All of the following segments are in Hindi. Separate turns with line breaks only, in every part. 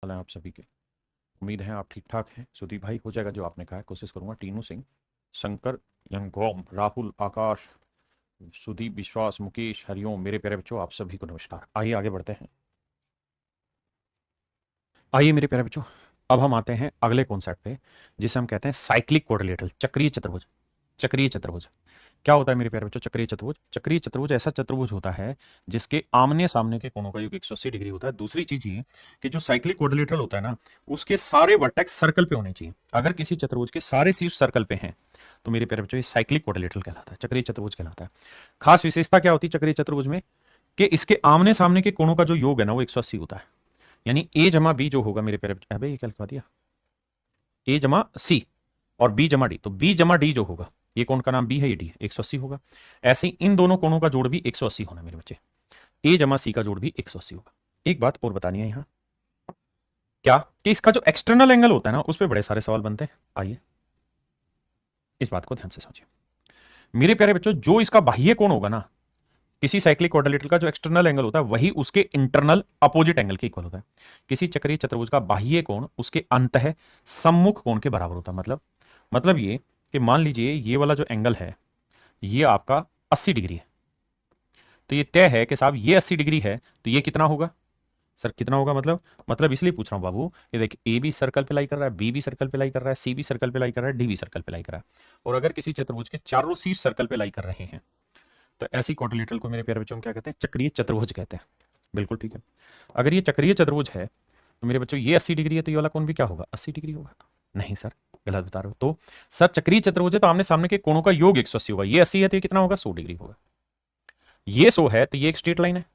हाल है आप सभी के। उम्मीद है आप ठीक ठाक हैं। सुदीप भाई, हो जाएगा जो आपने कहा है, कोशिश करूंगा। टीनू सिंह, शंकर, यंगोम, राहुल, आकाश, सुदीप, विश्वास, मुकेश, हरिओम, मेरे प्यारे बच्चों आप सभी को नमस्कार। आइए आगे बढ़ते हैं। आइए मेरे प्यारे बच्चों, अब हम आते हैं अगले कॉन्सेप्ट पे, जिसे हम कहते हैं साइक्लिक क्वाड्रिलेटरल, चक्रीय चतुर्भुज। चक्रीय चतुर्भुज क्या होता है मेरे प्यारे बच्चों? चक्रीय चतुर्भुज, चक्रीय चतुर्भुज ऐसा चतुर्भुज होता है जिसके आमने सामने के कोणों का योग 180 डिग्री होता है। दूसरी चीज ये कि जो साइक्लिक क्वाड्रिलेटरल होता है ना, उसके सारे वर्टेक्स सर्कल पे होने चाहिए। अगर किसी चतुर्भुज के सारे शीर्ष सर्कल पे हैं तो मेरे प्यारे बच्चों ये साइक्लिक क्वाड्रिलेटरल कहलाता है, चक्रीय चतुर्भुज कहलाता है। खास विशेषता क्या होती है चक्रीय चतुर्भुज में? कि इसके आमने सामने के कोणों का जो योग है ना वो 180 होता है। यानी ए जमा बी जो होगा मेरे प्यारे बच्चों, अबे ये क्या लिखवा दिया, ए जमा सी और बी जमा डी, तो बी जमा डी जो होगा, ये कोण का नाम बी है, ये डी है, 180 होगा। ऐसे ही इन दोनों कोणों का जोड़ भी 180 होना मेरे बच्चे, ए जमा सी का जोड़ भी 180 होगा। एक बात और बतानी है यहां, क्या कि इसका जो एक्सटर्नल एंगल होता है ना उस पर बड़े सारे सवाल बनते हैं। आइए इस बात को ध्यान से समझिए मेरे प्यारे बच्चों। जो इसका बाह्य कोण होगा ना किसी साइक्लिक क्वाड्रिलेटरल का, जो एक्सटर्नल एंगल होता है वही उसके इंटरनल अपोजिट एंगल के इक्वल होता है। किसी चक्रीय चतुर्भुज का बाह्य कोण उसके अंतः सम्मुख कोण के बराबर होता है। मतलब ये कि मान लीजिए ये वाला जो एंगल है ये आपका 80 डिग्री है, तो ये तय है कि साहब ये 80 डिग्री है, तो ये कितना होगा? सर कितना होगा मतलब इसलिए पूछ रहा हूं बाबू, ये देख ए भी सर्कल पे लाई कर रहा है, बी भी सर्कल पे लाई कर रहा है, सी भी सर्कल पे लाई कर रहा है, डी भी सर्कल पे लाई कर रहा है। और अगर किसी चतुर्भुज के चारों शीर्ष सर्कल पे लाई कर रहे हैं तो ऐसी क्वाड्रिलेटरल को मेरे प्यारे बच्चों हम क्या कहते हैं? चक्रीय चतुर्भुज कहते हैं। बिल्कुल ठीक है। अगर ये चक्रीय चतुर्भुज है तो मेरे बच्चों ये 80 डिग्री है, तो ये वाला कोण भी क्या होगा? 80 डिग्री होगा। नहीं सर, गलत बता रहे हो। तो सर चक्रीय चतुर्भुज है तो आमने सामने के कोणों का योग 180 होगा। ये 80 है तो ये कितना होगा? 100 डिग्री होगा। ये 100 है तो ये एक स्ट्रेट लाइन है,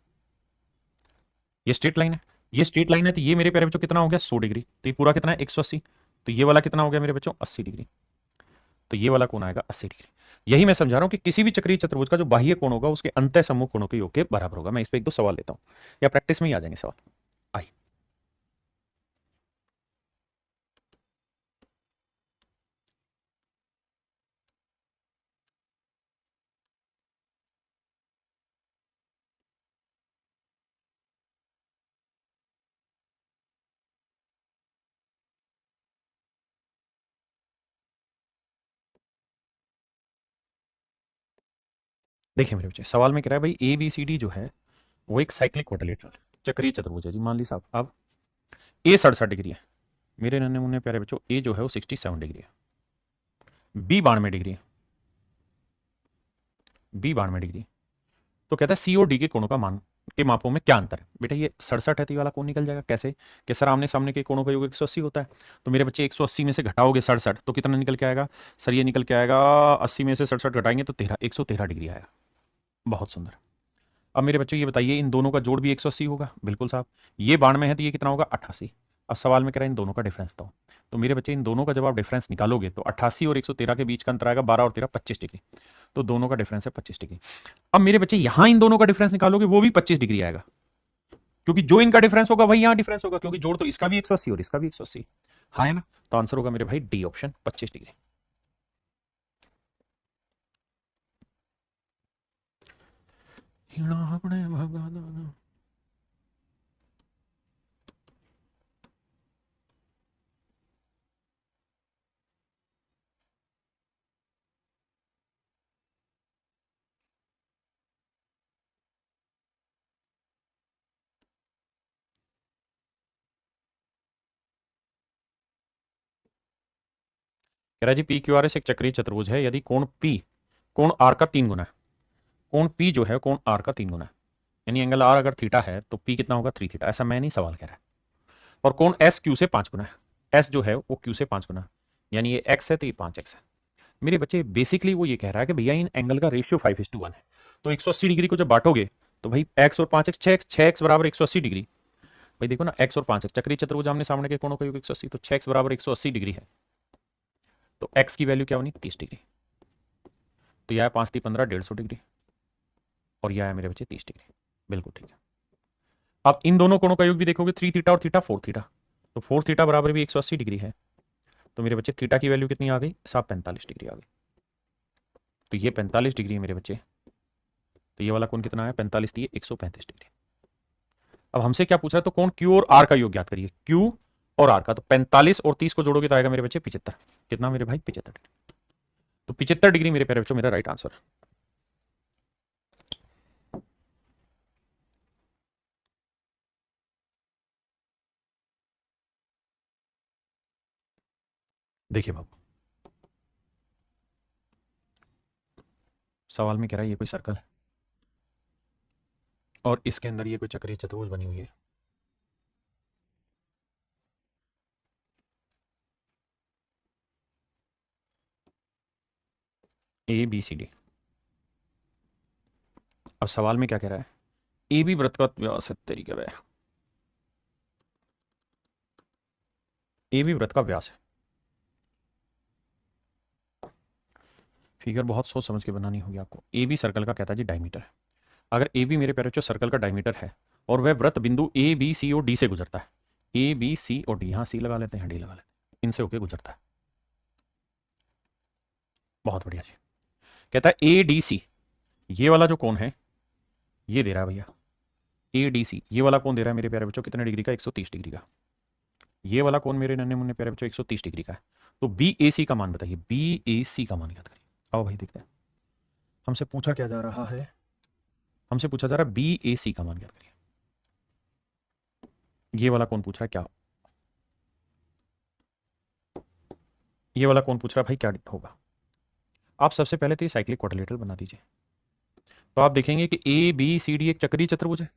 ये स्ट्रेट लाइन है, ये स्ट्रेट लाइन है, तो ये मेरे प्यारे बच्चों कितना हो गया? 100 डिग्री। तो ये पूरा कितना है? 180। तो ये वाला कितना हो गया मेरे बच्चों? 80 डिग्री। तो ये वाला कोण आएगा 80 डिग्री। यही मैं समझा रहा हूं कि किसी भी चक्रीय चतुर्भुज का जो बाह्य कोण होगा उसके अंतः सम्मुख कोणों के योग के बराबर होगा। मैं इस पे एक दो सवाल लेता हूं या प्रैक्टिस में ही आ जाएंगे सवाल। आइए देखिए मेरे बच्चे, सवाल में कह रहा है भाई ए बी सी डी जो है वो एक साइक्लिक क्वाड्रिलेटरल चक्रीय चतुर्भुज है जी। मान ली साहब अब ए 67 डिग्री है मेरे नन्हे मुन्ने प्यारे बच्चों, ए जो है वो 67 डिग्री है, बी 92 डिग्री है, बी 92 डिग्री। तो कहता है सी और डी के कोणों का मान के मापों में क्या अंतर है? बेटा ये 67 है तो ये वाला कोण निकल जाएगा। कैसे? कि सर आमने सामने के कोणों का योग 180 होता है, तो मेरे बच्चे 180 में से घटाओगे 67 तो कितना निकल के आएगा? सर ये निकल के आएगा 80 में से 67 घटाएंगे तो 113 डिग्री आएगा। बहुत सुंदर। अब मेरे बच्चों ये बताइए इन दोनों का जोड़ भी 180 होगा? बिल्कुल साहब। ये 92 है तो ये कितना होगा? 88। अब सवाल में कह रहा है इन दोनों का डिफरेंस बताओ। तो मेरे बच्चे इन दोनों का जब आप डिफरेंस निकालोगे तो 88 और 113 के बीच का अंतर आएगा 12 और 13 25 डिग्री। तो दोनों का डिफरेंस है 25 डिग्री। अब मेरे बच्चे यहां इन दोनों का डिफरेंस निकालोगे वो भी 25 डिग्री आएगा, क्योंकि जो इनका डिफरेंस होगा वही यहां डिफरेंस होगा, क्योंकि जोड़ तो इसका भी 180 और इसका भी 180। हाँ है ना? तो आंसर होगा मेरे भाई डी ऑप्शन, 25 डिग्री। कह रहा है G P Q R S एक चक्रीय चतुर्भुज है यदि कोण पी कोण आर का 3 गुना है। कोण पी जो है कोण आर का 3 गुना है, यानी एंगल आर अगर थीटा है तो पी कितना होगा? 3 थीटा। ऐसा मैं नहीं, सवाल कह रहा है। और कोण एस क्यू से 5 गुना है, एस जो है वो क्यू से 5 गुना है, यानी ये एक्स है तो ये 5x है। मेरे बच्चे बेसिकली वो ये कह रहा है कि भैया इन एंगल का रेशियो 5:1 है, तो 180 डिग्री को जब बांटोगे तो भाई x और 5x 6x बराबर 180 डिग्री। भाई देखो ना, x और 5x चक्रीय चतुर्भुज आमने सामने के कोणों का योग 180, तो 6x बराबर 180 डिग्री है, तो x की वैल्यू क्या बनी? 30 डिग्री। तो यह है 5 × 15 150 डिग्री, और यह है मेरे बच्चे 30 डिग्री। बिल्कुल ठीक है। अब इन दोनों कोणों का योग भी देखोगे, 3 थीटा और थीटा 4 थीटा, तो 4 थीटा बराबर भी 180 डिग्री है। तो मेरे बच्चे थीटा की वैल्यू कितनी आ गई साहब? 45 डिग्री आ गई। तो ये 45 डिग्री है मेरे बच्चे। तो ये वाला कोण कितना है? 45 दिए 135 डिग्री। अब हमसे क्या पूछ रहा है, तो कोण क्यू और आर का योग ज्ञात करिए, क्यू और आर का। तो 45 और 30 को जोड़ोगे तो आएगा मेरे बच्चे 75। कितना मेरे भाई? 75 डिग्री। तो 75 डिग्री मेरे प्यारे बच्चों मेरा राइट आंसर है। देखिए बाबू, सवाल में कह रहा है ये कोई सर्कल है और इसके अंदर ये कोई चक्रीय चतुर्भुज बनी हुई है। A B C D. अब सवाल में क्या कह रहा है, ए बी वृत्त का व्यास है, तरीके वह ए बी वृत्त का व्यास है। फिगर बहुत सोच समझ के बनानी होगी आपको। ए बी सर्कल का कहता है जी डायमीटर है। अगर ए बी मेरे प्यारे बच्चों सर्कल का डायमीटर है और वह वृत्त बिंदु ए बी सी और डी से गुजरता है, ए बी सी और डी, यहां सी लगा लेते हैं, डी लगा लेते हैं, इनसे होके गुजरता है। बहुत बढ़िया जी। कहता है ए डी सी, ये वाला जो कोण है ये दे रहा है भैया, ए डी सी ये वाला कोण दे रहा है मेरे प्यारे बच्चों कितने डिग्री का? 130 डिग्री का। ये वाला कोण मेरे नन्हे मुन्ने प्यारे बच्चों 130 डिग्री का है। तो बी ए सी का मान बताइए, बी ए सी का मान याद करिए। आओ भाई देखते हैं, हमसे पूछा क्या जा रहा है, हमसे पूछा जा रहा है बी ए सी का मान याद करिए। ये वाला कौन पूछ रहा है क्या, ये वाला कौन पूछ रहा है भाई क्या होगा? आप सबसे पहले तो ये साइक्लिक क्वाड्रिलेटरल बना दीजिए। तो आप देखेंगे कि ए बी सी डी एक चक्रीय चतुर्भुज है,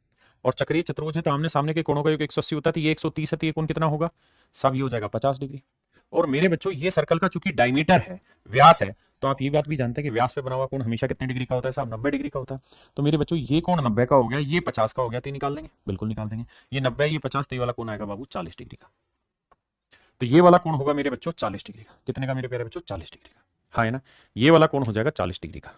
और चक्रीय चतुर्भुज है तो आमने सामने के कोणों का योग 180 होता है, तो ये 130 है, तो ये कोण कितना होगा? सब ये हो जाएगा 50 डिग्री। और मेरे बच्चों ये सर्कल का चूंकि डायमीटर है, व्यास है, तो आप ये बात भी जानते हैं कि व्यास पे बना हुआ कोण हमेशा कितने डिग्री का होता है साहब? 90 डिग्री का होता है। तो मेरे बच्चों ये कोण 90 का हो गया, ये 50 का हो गया, तो ये निकाल देंगे, बिल्कुल निकाल देंगे। ये 90 ये 50, तो ये वाला कोण आएगा बाबू 40 डिग्री का। तो ये वाला कोण होगा मेरे बच्चों 40 डिग्री का। कितने का मेरे प्यारे बच्चों? 40 डिग्री का। हाँ है ना, ये वाला कोण हो जाएगा 40 डिग्री का।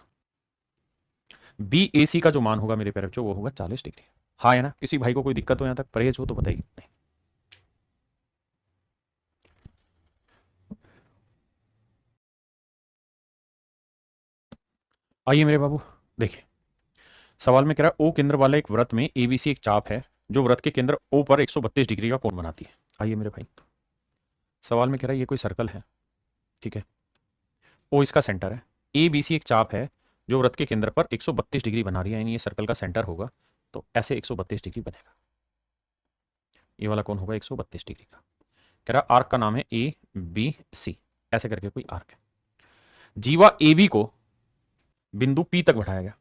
बी ए सी का जो मान होगा मेरे प्यारे बच्चों वो होगा 40 डिग्री। हाँ है ना, किसी भाई को कोई दिक्कत हो, यहां तक परहेज हो तो बताइए। नहीं, आइए मेरे बाबू देखिए, सवाल में कह रहा है ओ केंद्र वाले एक वृत्त में एबीसी एक चाप है जो वृत्त के केंद्र ओ पर 132 डिग्री का कोण बनाती है। आइए मेरे भाई, सवाल में कह रहा है ये कोई सर्कल है, ठीक है, ओ इसका सेंटर है, ए बी सी एक चाप है जो वृत्त के केंद्र पर 132 डिग्री बना रही है, यानी ये सर्कल का सेंटर होगा, तो ऐसे 132 डिग्री बनेगा। ये वाला कौन होगा 132 डिग्री का? कह रहा आर्क का नाम है ए बी सी, ऐसे करके कोई आर्क है। जीवा ए बी को बिंदु पी तक बढ़ाया गया।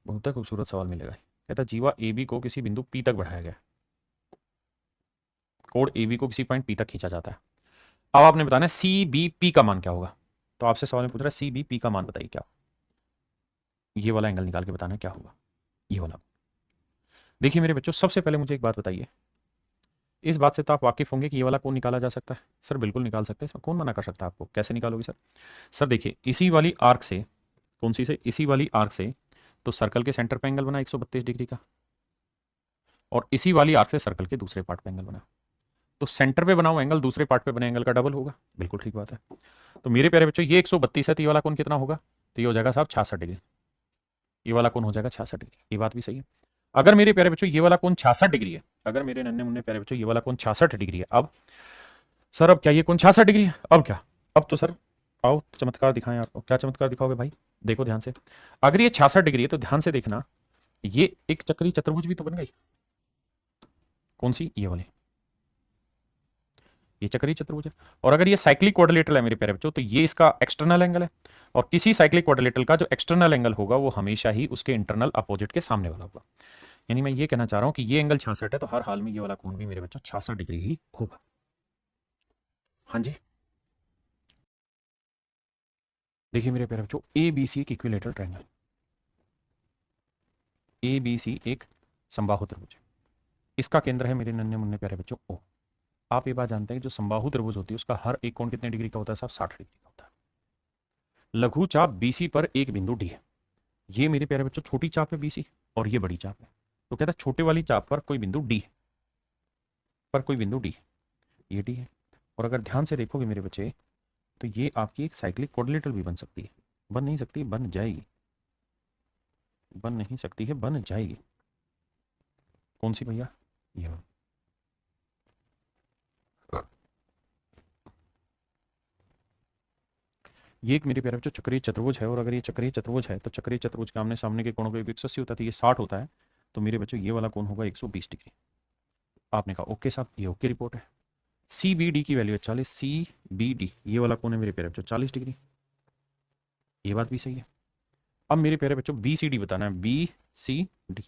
बहुत खूबसूरत सवाल मिलेगा। कहता जीवा ए बी को किसी बिंदु पी तक बढ़ाया गया, कोड ए बी को किसी पॉइंट पी तक खींचा जाता है। अब आपने बताना है सी बी पी का मान क्या होगा। तो आपसे सवाल में पूछ रहा है सी बी पी का मान बताइए क्या, ये वाला एंगल निकाल के बताना क्या होगा, ये वाला। देखिए मेरे बच्चों, सबसे पहले मुझे एक बात बताइए, इस बात से तो आप वाकिफ होंगे कि ये वाला कौन निकाला जा सकता है? सर बिल्कुल निकाल सकते हैं, इसमें कौन मना कर सकता है आपको? कैसे निकालोगे सर? सर देखिए, इसी वाली आर्क से, कौन सी से? इसी वाली आर्क से, तो सर्कल के सेंटर पे एंगल बना 132 डिग्री का, और इसी वाली आर्क से सर्कल के दूसरे पार्ट पे एंगल बना, तो सेंटर पे बना हुआ एंगल दूसरे पार्ट पे बने एंगल का डबल होगा। बिल्कुल ठीक बात है। तो मेरे प्यारे बच्चों ये 132 है, तो ये वाला कौन कितना होगा? तो ये हो जाएगा साहब 66 डिग्री। ये वाला कौन हो जाएगा 66 डिग्री। ये बात भी सही है। अगर मेरे प्यारे बच्चों ये वाला कौन 66 डिग्री है, अगर मेरे नन्हे मुन्ने प्यारे बच्चों ये वाला कौन 66 डिग्री है, अब सर अब क्या ये कौन 66 डिग्री है? अब क्या, अब तो सर आओ चमत्कार दिखाएं आपको। क्या चमत्कार दिखाओगे भाई? देखो ध्यान से, अगर ये 66 डिग्री है तो ध्यान से देखना, ये एक चक्रीय चतुर्भुज भी तो बन गई। कौन सी? ये वाली, ये चक्रीय चतुर्भुज है। और अगर ये साइक्लिक क्वाड्रिलेटरल है मेरे प्यारे बच्चों, तो ये इसका एक्सटर्नल एंगल है, और किसी साइक्लिक क्वाड्रिलेटरल का जो एक्सटर्नल एंगल होगा वो हमेशा ही उसके इंटरनल अपोजिट के सामने वाला होगा। यानी मैं ये कहना चाह रहा हूं कि ये एंगल 66 है, तो हर हाल में ये वाला कोण भी मेरे बच्चों 66 डिग्री ही होगा। हाँ जी, देखिए मेरे प्यारे बच्चों, ए बी सी एक equilateral triangle, A B C एक समबाहु त्रिभुज है, इसका केंद्र है मेरे नन्हे मुन्ने प्यारे बच्चों ओ। आप ये बात जानते हैं कि जो समबाहु त्रिभुज होती है उसका हर एक कोण कितने डिग्री का होता है साहब? 60 डिग्री का होता है। लघु चाप बीसी पर एक बिंदु डी है, ये मेरे प्यारे बच्चों छोटी चाप है बीसी, और ये बड़ी चाप है। तो कहता है छोटे वाली चाप पर कोई बिंदु डी है, पर कोई बिंदु डी है, ये डी है। और अगर ध्यान से देखोगे मेरे बच्चे, तो ये आपकी एक साइक्लिक क्वाड्रिलेटरल भी बन सकती है। बन नहीं सकती, बन जाएगी, बन नहीं सकती है, बन जाएगी। कौन सी भैया? ये वाली। ये एक मेरे प्यारे बच्चों चक्रीय चतुर्भुज है, और अगर ये चक्रीय चतुर्भुज है तो चक्रीय चतुर्भुज के आमने सामने के कोणों का योग 180 होता है, तो ये 60 होता है। तो मेरे बच्चों ये वाला कोण होगा 120 डिग्री। आपने कहा ओके साहब, ये ओके रिपोर्ट है। सी बी डी की वैल्यू है 40, सी बी डी ये वाला कोण है मेरे प्यारे बच्चों 40 डिग्री। ये बात भी सही है। अब मेरे प्यारे बच्चों बी सी डी बताना है, बी सी डी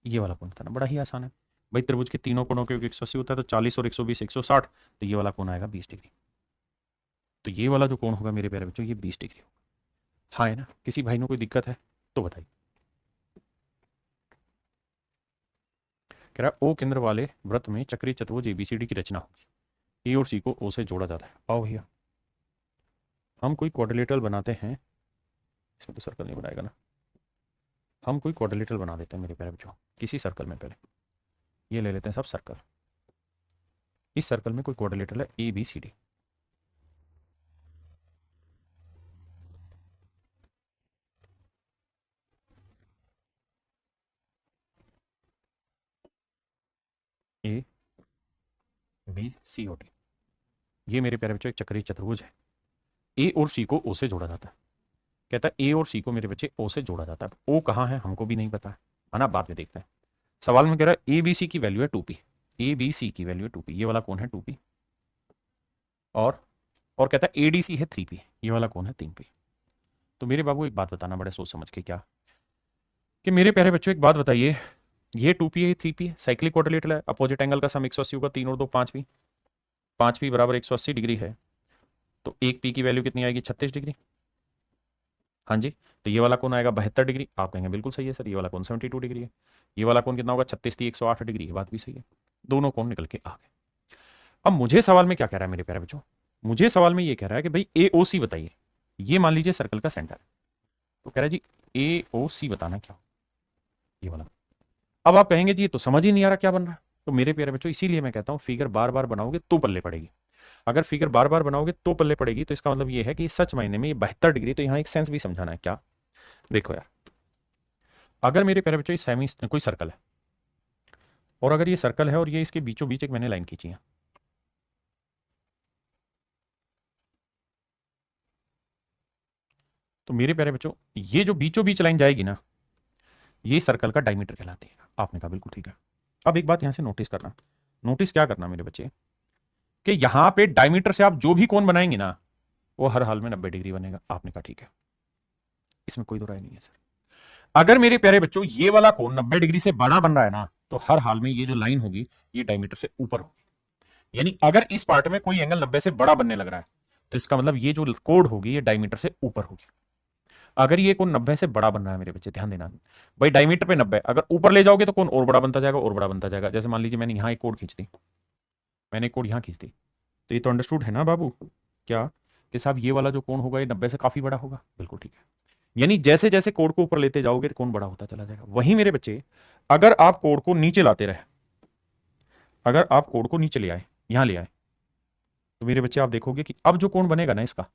ये वाला कोण बताना, बड़ा ही आसान है भाई। त्रिभुज के तीनों कोणों के योग 180 होता है, तो 40 और 120 160, तो ये वाला कोण आएगा 20 डिग्री। तो ये वाला जो कोण होगा मेरे प्यारे बच्चों ये 20 डिग्री होगा। हाँ है ना? किसी भाई ने कोई दिक्कत है तो बताइए। कह रहा है ओ केंद्र वाले वृत्त में चक्रीय चतुर्भुज एबीसीडी की रचना होगी। ए और सी को ओ से जोड़ा जाता है। आओ भैया हम कोई क्वाड्रिलेटरल बनाते हैं। इसमें तो सर्कल नहीं बनाएगा ना, हम कोई क्वाड्रिलेटरल बना देते हैं मेरे प्यारे बच्चों किसी सर्कल में। पहले ये ले लेते हैं सब सर्कल। इस सर्कल में कोई क्वाड्रिलेटरल है A B C D. A B C और डी ये मेरे प्यारे बच्चों एक चक्रीय चतुर्भुज है। ए और सी को ओ से जोड़ा जाता है। कहता है ए और सी को मेरे बच्चे ओ से जोड़ा जाता है। ओ कहाँ है हमको भी नहीं पता है ना, बाद में देखते हैं। सवाल में कह रहा है ए बी सी की वैल्यू है 2p, ए बी सी की वैल्यू है 2p, ये वाला कौन है 2p। और कहता है एडीसी है 3p, ये वाला कौन है 3p। तो मेरे बाबू एक बात बताना बड़े सोच समझ के, क्या कि मेरे प्यारे बच्चों एक बात बताइए, ये 2p है ये 3p है, साइक्लिक क्वाड्रिलेटरल है, अपोजिट एंगल का सम 180 होगा, 3 और 2 5p, 5p बराबर 180 डिग्री है। तो एक p की वैल्यू कितनी आएगी 36 डिग्री। हाँ जी, तो ये वाला कौन आएगा 72 डिग्री। आप कहेंगे बिल्कुल सही है सर, ये वाला कौन 72 डिग्री है। ये वाला कौन कितना होगा 36 थी 108 डिग्री। ये बात भी सही है, दोनों कौन निकल के आ गए। अब मुझे सवाल में क्या कह रहा है मेरे प्यारे बच्चों, मुझे सवाल में ये कह रहा है कि भाई ए ओ सी बताइए। ये मान लीजिए सर्कल का सेंटर है, तो कह रहा है जी ए ओ सी बताना क्या, ये वाला। अब आप कहेंगे जी ये तो समझ ही नहीं आ रहा क्या बन रहा है। तो मेरे प्यारे बच्चों इसीलिए मैं कहता हूं फिगर बार बार बनाओगे तो पल्ले पड़ेगी। अगर फिगर बार बार बनाओगे तो पल्ले पड़ेगी, तो इसका मतलब ये है कि सच मायने में ये 72 डिग्री। तो यहाँ एक सेंस भी समझाना है क्या, देखो यार, अगर मेरे प्यारे बच्चों सेमी कोई सर्कल है, और अगर ये सर्कल है और ये इसके बीचों बीच एक मैंने लाइन खींची है, तो मेरे प्यारे बच्चों ये जो बीचों बीच लाइन जाएगी ना, ये सर्कल का डायमीटर कहलाती है। आपने कहा बिल्कुल ठीक है। अब एक बात यहां से नोटिस करना, नोटिस क्या करना मेरे बच्चे, कि यहां पे डायमीटर से आप जो भी कोण बनाएंगे ना वो हर हाल में 90 डिग्री बनेगा। आपने कहा ठीक है, इसमें कोई दो राय नहीं है सर। अगर मेरे प्यारे बच्चों ये वाला कोण 90 डिग्री से बड़ा बन रहा है ना, तो हर हाल में ये जो लाइन होगी ये डायमीटर से ऊपर होगी। यानी अगर इस पार्ट में कोई एंगल 90 से बड़ा बनने लग रहा है, तो इसका मतलब ये जो कोड होगी ये डायमीटर से ऊपर होगी। अगर ये कोण 90 से बड़ा बन रहा है मेरे बच्चे, ध्यान देना भाई, डायमीटर पे 90, अगर ऊपर ले जाओगे तो कोण और बड़ा बनता जाएगा और बड़ा बनता जाएगा। जैसे मान लीजिए मैंने यहां एक कोड खींच दी, मैंने एक कोड यहां खींच दी, तो ये तो अंडरस्टूड है ना बाबू, क्या कि साहब ये वाला जो कोण होगा ये 90 से काफी बड़ा होगा। बिल्कुल ठीक है। यानी जैसे जैसे कोड को ऊपर लेते जाओगे कोण बड़ा होता चला जाएगा। वहीं मेरे बच्चे अगर आप कोड को नीचे लाते रहे, अगर आप कोड को नीचे ले आए, यहां ले आए, तो मेरे बच्चे आप देखोगे कि अब जो कोण बनेगा ना इसका,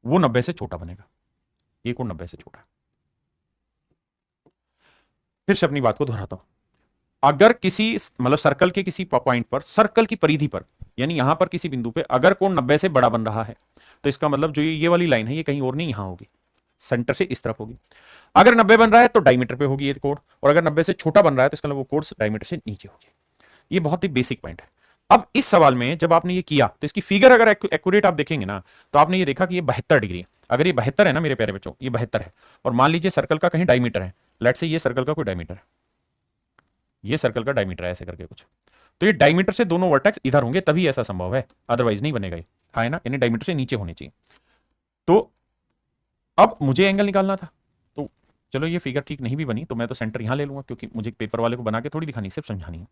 वो 90 से छोटा बनेगा। ये कोण 90 से छोटा है। फिर से अपनी बात को दोहराता हूं, अगर किसी मतलब सर्कल के किसी पॉइंट पर, सर्कल की परिधि पर, यानी यहां पर किसी बिंदु पे अगर कोण 90 से बड़ा बन रहा है, तो इसका मतलब जो ये वाली लाइन है ये कहीं और नहीं यहां होगी, सेंटर से इस तरफ होगी। अगर 90 बन रहा है तो डायमीटर पे होगी ये कोण, और अगर 90 से छोटा बन रहा है तो इसका मतलब वो कोण डायमीटर से नीचे होगी। ये बहुत ही बेसिक पॉइंट है। अब इस सवाल में जब आपने ये किया तो इसकी फिगर अगर एक्यूरेट आप देखेंगे ना, तो आपने ये देखा कि ये 72 डिग्री है। अगर ये 72 है ना मेरे प्यारे बच्चों, ये 72 है, और मान लीजिए सर्कल का कहीं डायमीटर है, लेट से ये सर्कल का कोई डायमीटर है, ये सर्कल का डायमीटर है ऐसे करके कुछ, तो ये डायमीटर से दोनों वर्टेक्स इधर होंगे तभी ऐसा संभव है, अदरवाइज नहीं बनेगा ये। हाँ है ना, यानी डायमीटर से नीचे होने चाहिए। तो अब मुझे एंगल निकालना था, तो चलो ये फिगर ठीक नहीं भी बनी तो मैं तो सेंटर यहां ले लूंगा, क्योंकि मुझे पेपर वाले को बना के थोड़ी दिखानी, सिर्फ समझानी है।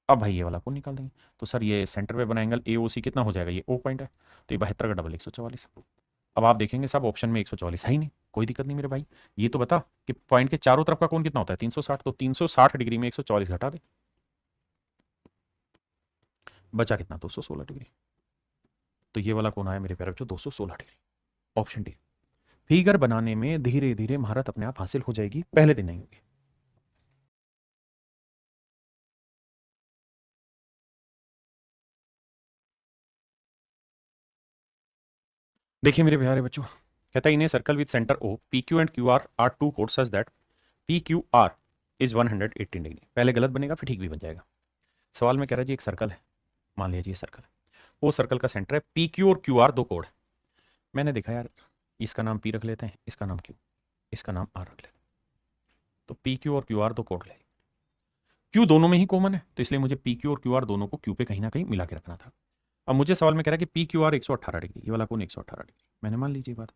अब भाई ये वाला कौन निकाल देंगे, तो सर ये सेंटर पे बना एंगल ए ओ सी कितना हो जाएगा, ये ओ पॉइंट है, तो ये 72 का डबल 144। अब आप देखेंगे सब ऑप्शन में 144 है ही नहीं, कोई दिक्कत नहीं मेरे भाई। ये तो बता कि पॉइंट के चारों तरफ का कोण कितना होता है 360, तो 360 डिग्री में 144 घटा दे, बचा कितना 216 डिग्री। तो ये वाला कोण आया मेरे प्यारे बच्चों 216 डिग्री, ऑप्शन डी। फिगर बनाने में धीरे धीरे महारत अपने आप हासिल हो जाएगी, पहले दिन नहीं होगी। देखिए मेरे प्यारे बच्चों, कहता है in a circle with centre O P Q and Q R two कोड such that P Q R is 118 degree. पहले गलत बनेगा फिर ठीक भी बन जाएगा। सवाल में कह रहा है जी एक सर्कल है, मान लीजिए ये सर्कल है, वो सर्कल का सेंटर है, पी क्यू और क्यू आर दो कोड है। मैंने देखा यार इसका नाम पी रख लेते हैं, इसका नाम क्यू, इसका नाम आर रख लेते हैं। तो पी क्यू और क्यू आर दो कोड ले, क्यू दोनों में ही कॉमन है तो इसलिए मुझे पी क्यू और क्यू आर दोनों को क्यू पे कहीं ना कहीं मिला के रखना था। अब मुझे सवाल में कह रहा है कि पी क्यू आर 118 डिग्री, ये वाला कौन 118 डिग्री, मैंने मान लीजिए बात।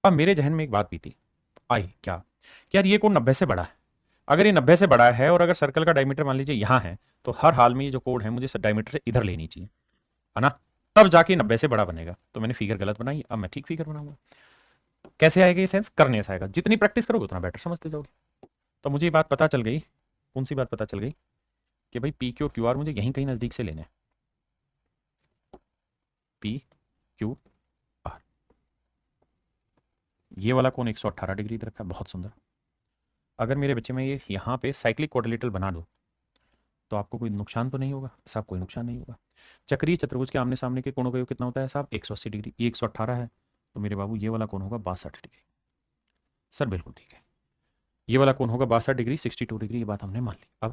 अब मेरे जहन में एक बात भी थी आई क्या कि यार ये कोण 90 से बड़ा है। अगर ये 90 से बड़ा है और अगर सर्कल का डायमीटर मान लीजिए यहाँ है, तो हर हाल में ये जो कोड है मुझे डायमीटर से इधर लेनी चाहिए, है ना, तब जाके 90 से बड़ा बनेगा। तो मैंने फिगर गलत बनाई, अब मैं ठीक फिगर बनाऊंगा। कैसे आएगा ये सेंस, करने से आएगा, जितनी प्रैक्टिस करोगे उतना बेटर समझते जाओगे। तो मुझे ये बात पता चल गई, कौन सी बात पता चल गई, कि भाई पी क्यू क्यू आर मुझे यहीं कहीं नजदीक से लेने, पी क्यू आर। ये वाला कोण 118 डिग्री इधर रखा है, बहुत सुंदर। अगर मेरे बच्चे में ये यहाँ पे साइक्लिक क्वाड्रिलेटरल बना दो तो आपको कोई नुकसान तो नहीं होगा साहब, कोई नुकसान नहीं होगा। चक्रीय चतुर्भुज के आमने सामने के कोणों का योग कितना होता है साहब, 180 डिग्री। ये 118 है तो मेरे बाबू ये वाला कोण होगा 62 डिग्री। सर बिल्कुल ठीक है, ये वाला कोण होगा 62 डिग्री, 62 डिग्री, ये बात हमने मान ली।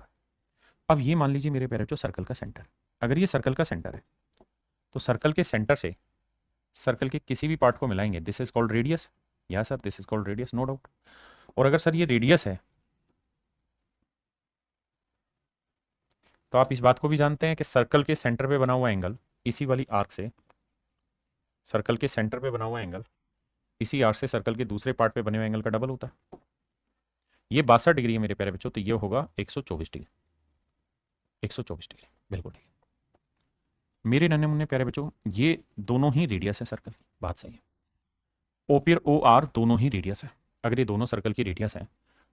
अब ये मान लीजिए मेरे प्यारे बच्चों सर्कल का सेंटर, अगर ये सर्कल का सेंटर है तो सर्कल के सेंटर से सर्कल के किसी भी पार्ट को मिलाएंगे, दिस इज कॉल्ड रेडियस। या sir this is called radius, no doubt. और अगर सर ये रेडियस है तो आप इस बात को भी जानते हैं कि सर्कल के सेंटर पे बना हुआ एंगल इसी वाली आर्क से, सर्कल के सेंटर पे बना हुआ एंगल इसी आर्क से सर्कल के दूसरे पार्ट पे बने हुए एंगल का डबल होता है। ये 62 डिग्री है मेरे प्यारे बच्चों, तो ये होगा 124 डिग्री, 124 डिग्री, बिल्कुल ठीक है मेरे नन्हे मुन्ने प्यारे बच्चों। ये दोनों ही रेडियस है सर्कल की, बात सही है। ओ पी और ओ आर दोनों ही रेडियस है। अगर ये दोनों सर्कल की रेडियस है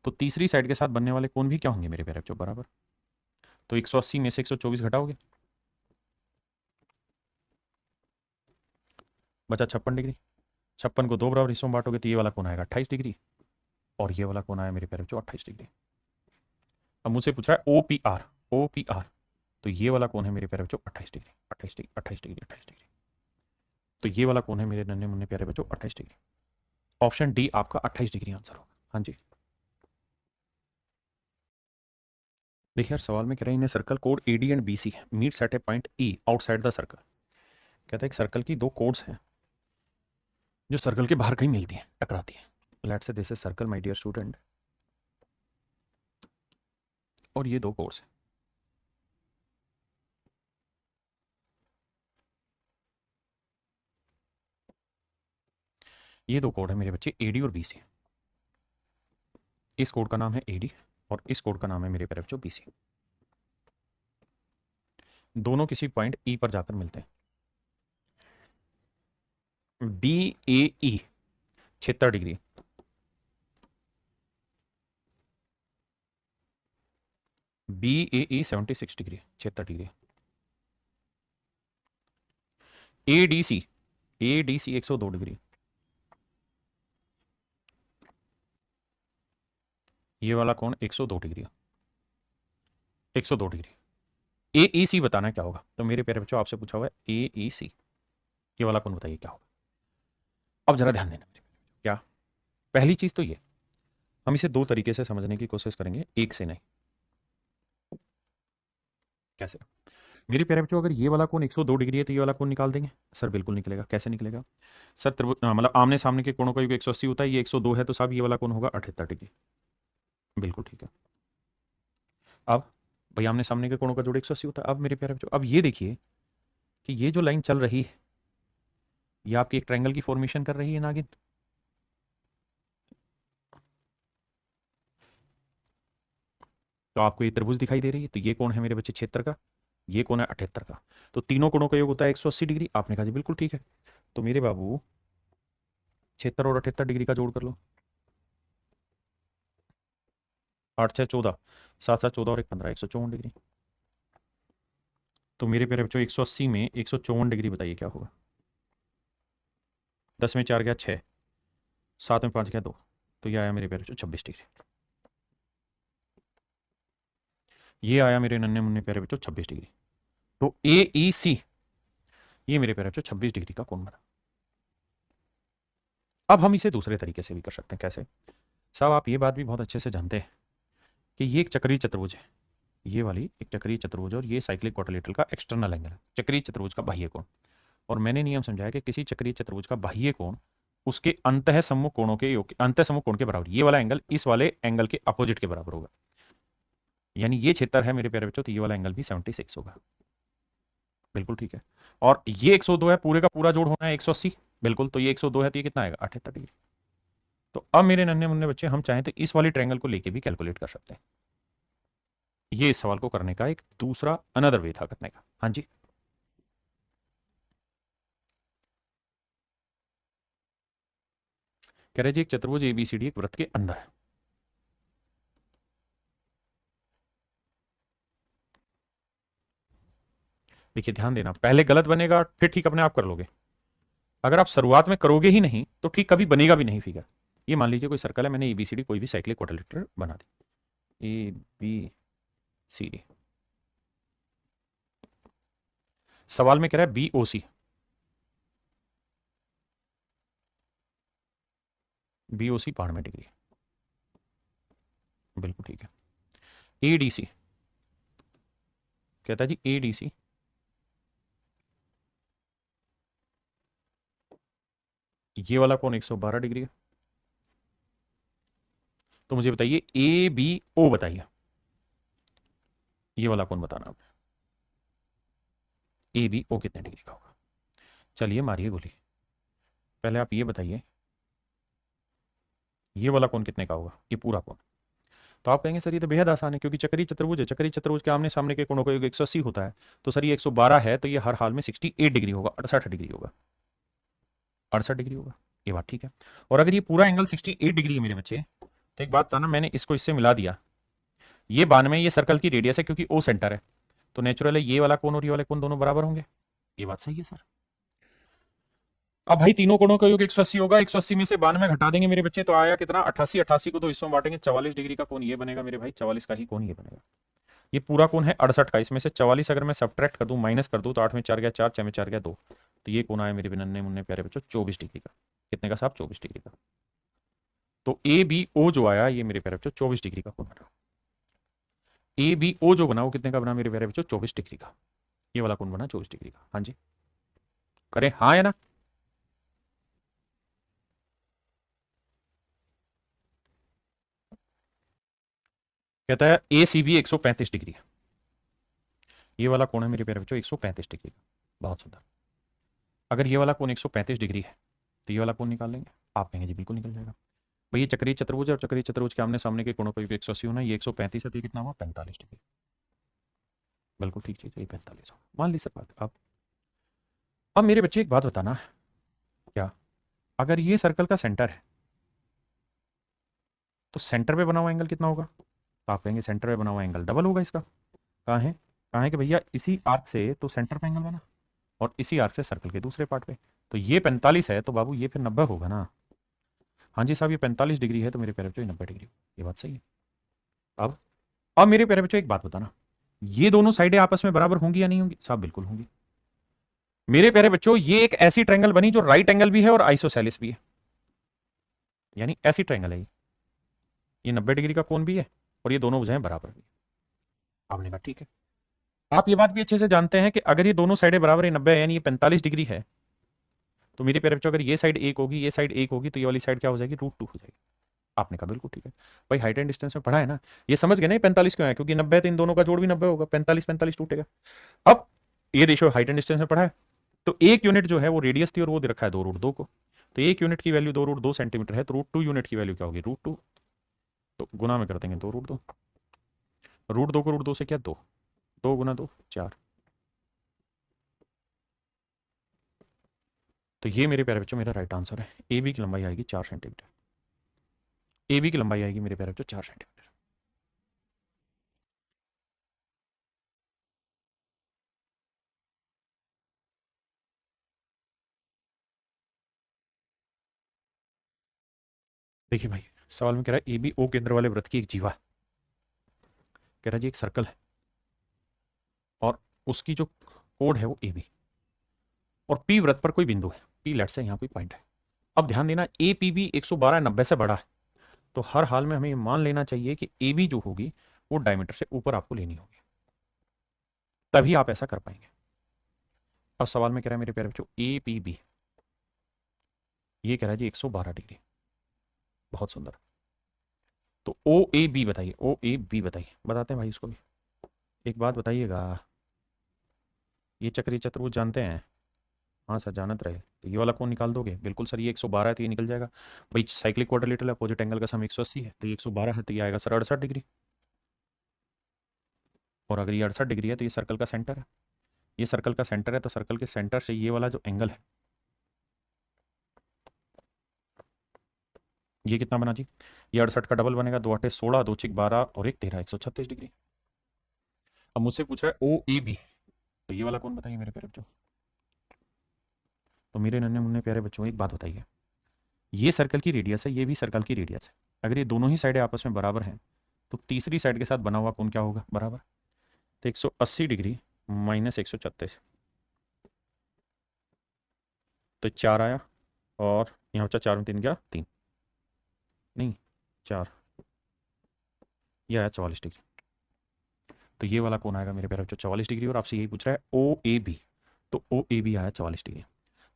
तो तीसरी साइड के साथ बनने वाले कोण भी क्या होंगे मेरे प्यारे बच्चों, बराबर। तो 180 में से 124 घटाओगे, बचा 56 डिग्री। 56 को दो बराबर हिस्सों में बांटोगे तो ये वाला कोण आएगा 28 डिग्री, और ये वाला कोण आया मेरे प्यारे बच्चों 28 डिग्री। अब मुझसे पूछ रहा है O P R, O P R, तो ये वाला कोण है मेरे प्यारे बच्चों 28 डिग्री, 28 डिग्री, 28 डिग्री, 28 डिग्री। तो ये वाला कोण है मेरे नन्हे मुन्ने प्यारे बच्चों 28 डिग्री। ऑप्शन डी आपका 28 डिग्री आंसर होगा। हाँ जी, देखिए यार सवाल में कह रहे हैं इन सर्कल कोड A D and B C meets at a point E outside the circle. कहता है एक सर्कल की दो कोड्स हैं जो सर्कल के बाहर कहीं मिलती हैं, टकराती हैं। Let's say this is circle my dear student, और ये दो कोड्स हैं। ये दो कोड है मेरे बच्चे ए डी और बी सी। इस कोड का नाम है ए डी और इस कोड का नाम है मेरे प्यारे बच्चों बी सी। दोनों किसी पॉइंट ई पर जाकर मिलते हैं। B A E 76 degree, B A E 76 degree, 76 degree. A D C, A D C 102 degree, ये वाला कौन 102 डिग्री, 102 डिग्री। ए ई सी बताना क्या होगा, तो मेरे प्यारे बच्चों आपसे पूछा हुआ है ए ई सी, ये वाला कौन बताइए क्या होगा। अब जरा ध्यान देना मेरे प्यारे बच्चों, क्या पहली चीज तो ये, हम इसे दो तरीके से समझने की कोशिश करेंगे, एक से नहीं। कैसे मेरे प्यारे बच्चों, अगर ये वाला कोण 102 डिग्री है तो ये वाला कोण निकाल देंगे। सर बिल्कुल निकलेगा, कैसे निकलेगा सर, मतलब आमने सामने के कोणों का योग 180 होता है, ये 102 है तो साहब ये वाला कोण होगा 78 डिग्री, बिल्कुल ठीक है। अब भाई आमने सामने के कोणों का जोड़ 180 होता है। अब मेरे प्यारे बच्चों अब ये देखिए कि ये जो लाइन चल रही है ये आपकी एक ट्रायंगल की फॉर्मेशन कर रही है नागिन। तो आपको ये त्रिभुज दिखाई दे रही है, तो ये कोण है मेरे बच्चे 76 का, ये कोण है 78 का, तो तीनों कोणों का योग होता है 180 डिग्री। आपने कहा जी बिल्कुल ठीक है, तो मेरे बाबू 76 और 78 डिग्री का जोड़ कर लो, 8 6 14, 7 7 14 और 1 15, 154 डिग्री। तो मेरे प्यारे बच्चों 180 में 154 डिग्री बताइए क्या होगा। 10 में 4 गया 6, 7 में 5 गया 2, तो ये आया मेरे प्यारे बच्चों 26 डिग्री। ये आया मेरे नन्हे मुन्ने प्यारे बच्चों 26 डिग्री। तो ए ई सी ये मेरे प्यारे बच्चों 26 डिग्री का कोण बना। अब हम इसे दूसरे तरीके से भी कर सकते हैं। कैसे साहब, आप ये बात भी बहुत अच्छे से जानते हैं कि ये एक चक्रीय चतुर्भुज है, ये वाली एक चक्रीय चतुर्भुज है और ये साइक्लिक क्वाड्रिलेटरल का एक्सटर्नल एंगल है, चक्रीय चतुर्भुज का बाह्य कोण। और मैंने नियम समझाया कि किसी चक्रीय चतुर्भुज का बाह्य कोण उसके अंतः सम्मुख कोणों के योग, अंतः सम्मुख कोण के बराबर, ये वाला एंगल इस वाले एंगल के अपोजिट के बराबर होगा। यानी ये क्षेत्र है मेरे प्यारे बच्चों, तो ये वाला एंगल भी 76 होगा। बिल्कुल ठीक है। और ये 102 है, पूरे का पूरा जोड़ होना है 180। बिल्कुल, तो ये 102 है तो ये कितना आएगा 78 डिग्री। तो अब मेरे नन्हे मुन्ने बच्चे, हम चाहें तो इस वाली ट्रायंगल को लेके भी कैलकुलेट कर सकते हैं। ये इस सवाल को करने का एक दूसरा अनदर वे था करने का। हाँ जी, कह रहे जी एक चतुर्भुज एबीसीडी एक वृत्त के अंदर है। देखिए ध्यान देना, पहले गलत बनेगा फिर ठीक अपने आप कर लोगे। अगर आप शुरुआत में करोगे ही नहीं तो ठीक कभी बनेगा भी नहीं फिगर। ये मान लीजिए कोई सर्कल है, मैंने एबीसीडी कोई भी साइक्लिक क्वाड्रिलेटरल बना दी, ए बी सी डी। सवाल में कह रहा है बी ओ सी, बी ओ सी 92 डिग्री। बिल्कुल ठीक है। ए डी सी, कहता है जी ए डी सी, ये वाला कोण 112 डिग्री है। तो मुझे बताइए ए बी ओ, बताइए ये वाला कोण बताना आपने, ए बी ओ कितने डिग्री का होगा। चलिए मारिए गोली। पहले आप ये बताइए ये वाला कोण कितने का होगा, ये पूरा कोण। तो आप कहेंगे सर ये तो बेहद आसान है, क्योंकि चक्रीय चतुर्भुज है, चक्रीय चतुर्भुज के आमने सामने के कोणों का योग 180 होता है। तो सर ये 112 है तो ये हर हाल में 68 डिग्री होगा, 68 डिग्री होगा, 68 डिग्री होगा। ये बात ठीक है। और अगर ये पूरा एंगल 68 डिग्री है मेरे बच्चे, तो एक बात था ना, मैंने इसको इससे मिला दिया। ये 92 ये सर्कल की रेडियस है, क्योंकि ओ सेंटर है, तो नेचुरल है ये वाला कोण और ये वाले कोण दोनों बराबर होंगे। ये बात सही है सर। अब भाई तीनों कोणों का योग 180 होगा, 180 में से 92 घटा देंगे मेरे बच्चे, तो आया कितना 88, 88 को दो हिस्सों में बांटेंगे, 44 डिग्री का कोण ये बनेगा मेरे भाई, 44 का ही कोण ये बनेगा। ये पूरा कोण है 68 का, इसमें से 44 अगर मैं सब्ट्रैक्ट कर दूं, माइनस कर दूं, तो 8 में 4 गया 4, 6 में 4 गया 2, तो ये कोण आया मेरे नन्हे मुन्ने प्यारे बच्चों 24 डिग्री का। कितने का साहब, 24 डिग्री का। तो ए बी ओ जो आया ये मेरे प्यारे बच्चों 24 डिग्री का कोण बना। ए बी ओ जो बना वो कितने का बना मेरे प्यारे बच्चों, 24 डिग्री का। ये वाला कोण बना 24 डिग्री का। हाँ जी, करें हाँ या ना। कहता है ए सी बी 135 डिग्री है, ये वाला कोण है मेरे प्यारे बच्चों 135 डिग्री का। बहुत सुंदर। अगर ये वाला कोण 135 डिग्री है तो ये वाला कोण निकाल लेंगे। आप कहेंगे जी बिल्कुल निकल जाएगा। भाई ये चक्रीय चतुर्भुज है और चक्रीय चतुर्भुज के आमने सामने के कोणों का योग 180 होना है, ये 135 है तो ये कितना हुआ 45 डिग्री। बिल्कुल ठीक चीज है, ये 45 होगा, मान ली सर बात। अब मेरे बच्चे एक बात बताना, क्या अगर ये सर्कल का सेंटर है तो सेंटर पे बना हुआ एंगल कितना होगा। तो आप कहेंगे सेंटर पे बना हुआ एंगल डबल होगा इसका। कहाँ है कि भैया इसी आर्क से तो सेंटर पे एंगल बना और इसी आर्क से सर्कल के दूसरे पार्ट पे, तो ये 45 है तो बाबू ये फिर 90 होगा ना। हाँ जी साहब, ये 45 डिग्री है तो मेरे प्यारे बच्चों 90 डिग्री, ये बात सही है। अब अब मेरे प्यारे बच्चों एक बात बताना, ये दोनों साइडें आपस में बराबर होंगी या नहीं होंगी। साहब बिल्कुल होंगी। मेरे प्यारे बच्चों ये एक ऐसी ट्रायंगल बनी जो राइट एंगल भी है और आइसोसेलिस भी है, यानी ऐसी ट्रायंगल है ये 90 डिग्री का कोण भी है और ये दोनों भुजाएं बराबर भी। आपने कहा ठीक है। आप ये बात भी अच्छे से जानते हैं कि अगर ये दोनों साइडें बराबर है 90 है, यानी ये 45 डिग्री है, तो मेरे प्यारे बच्चों अगर ये साइड एक होगी ये साइड एक होगी तो ये वाली साइड क्या हो जाएगी, √2 हो जाएगी। आपने कहा बिल्कुल ठीक है। भाई हाइट एंड डिस्टेंस में पढ़ा है ना, ये समझ गए ना 45 क्यों है, क्योंकि 90 है तो इन दोनों का जोड़ भी 90 होगा, 45 45 टूटेगा। अब ये रेशियो हाइट एंड डिस्टेंस में पढ़ा है, तो एक यूनिट जो है वो रेडियस थी और वो दे रखा है 2√2 को, तो एक यूनिट की वैल्यू 2√2 सेंटीमीटर है, तो √2 यूनिट की वैल्यू क्या होगी, √2, तो गुना में कर देंगे 2√2, √2 को √2 से क्या 2, 2 गुना 2 4। तो ये मेरे प्यारे बच्चों मेरा राइट आंसर है। ए बी की लंबाई आएगी 4 सेंटीमीटर, ए बी की लंबाई आएगी मेरे प्यारे बच्चों 4 सेंटीमीटर। देखिए भाई सवाल में कह रहा है ए बी ओ केंद्र वाले वृत्त की एक जीवा, कह रहा है जी एक सर्कल है और उसकी जो कोड है वो ए बी, और पी वृत्त पर कोई बिंदु है, पी लेट से यहाँ कोई पॉइंट है, अब ध्यान देना, ए पी बी 112 90 से बड़ा है, तो हर हाल में हमें ये मान लेना चाहिए कि ए बी जो होगी वो डायमीटर से ऊपर आपको लेनी होगी, तभी आप ऐसा कर पाएंगे। अब सवाल में कह रहा है मेरे प्यारे बच्चों ए पी बी, ये कह रहा है जी 112 डिग्री, बहुत सुंदर। तो ओ ए बी बताइए, ओ ए बी बताइए, बताते हैं भाई इसको भी। एक बात बताइएगा, ये चक्रीय चतुर्भुज जानते हैं? हाँ सर जानत रहे, तो ये वाला कौन निकाल दोगे? बिल्कुल सर, ये 112 है तो ये निकल जाएगा भाई। साइक्लिक क्वाड्रिलेटरल अपोजिट एंगल का सम 180 है, तो ये 112 है, तो ये आएगा सर 68 डिग्री। और अगर ये 68 डिग्री है तो ये सर्कल का सेंटर है, ये सर्कल का सेंटर है, तो सर्कल के सेंटर से ये वाला जो एंगल है, ये कितना बना जी? ये 68 का डबल बनेगा, 2 8 16, 2 6 12 और 1 13, 136 डिग्री। अब मुझसे पूछ रहा है ओ ए बी, तो ये वाला कौन बताइए मेरे प्यारे बच्चों? तो मेरे नन्हे मुन्ने प्यारे बच्चों एक बात बताइए, ये सर्कल की रेडियस है, ये भी सर्कल की रेडियस है, अगर ये दोनों ही साइडें आपस में बराबर हैं तो तीसरी साइड के साथ बना हुआ कोण क्या होगा? बराबर। तो 180 डिग्री माइनस 136, तो 4 आया, और यहाँ बचा 4 में 3 गया 3, नहीं 4, ये आया 44 डिग्री। तो ये वाला कौन आएगा मेरे प्यारे बच्चों? 44 डिग्री। और आपसे यही पूछ रहा है ओ ए बी, तो ओ ए बी आया 44 डिग्री।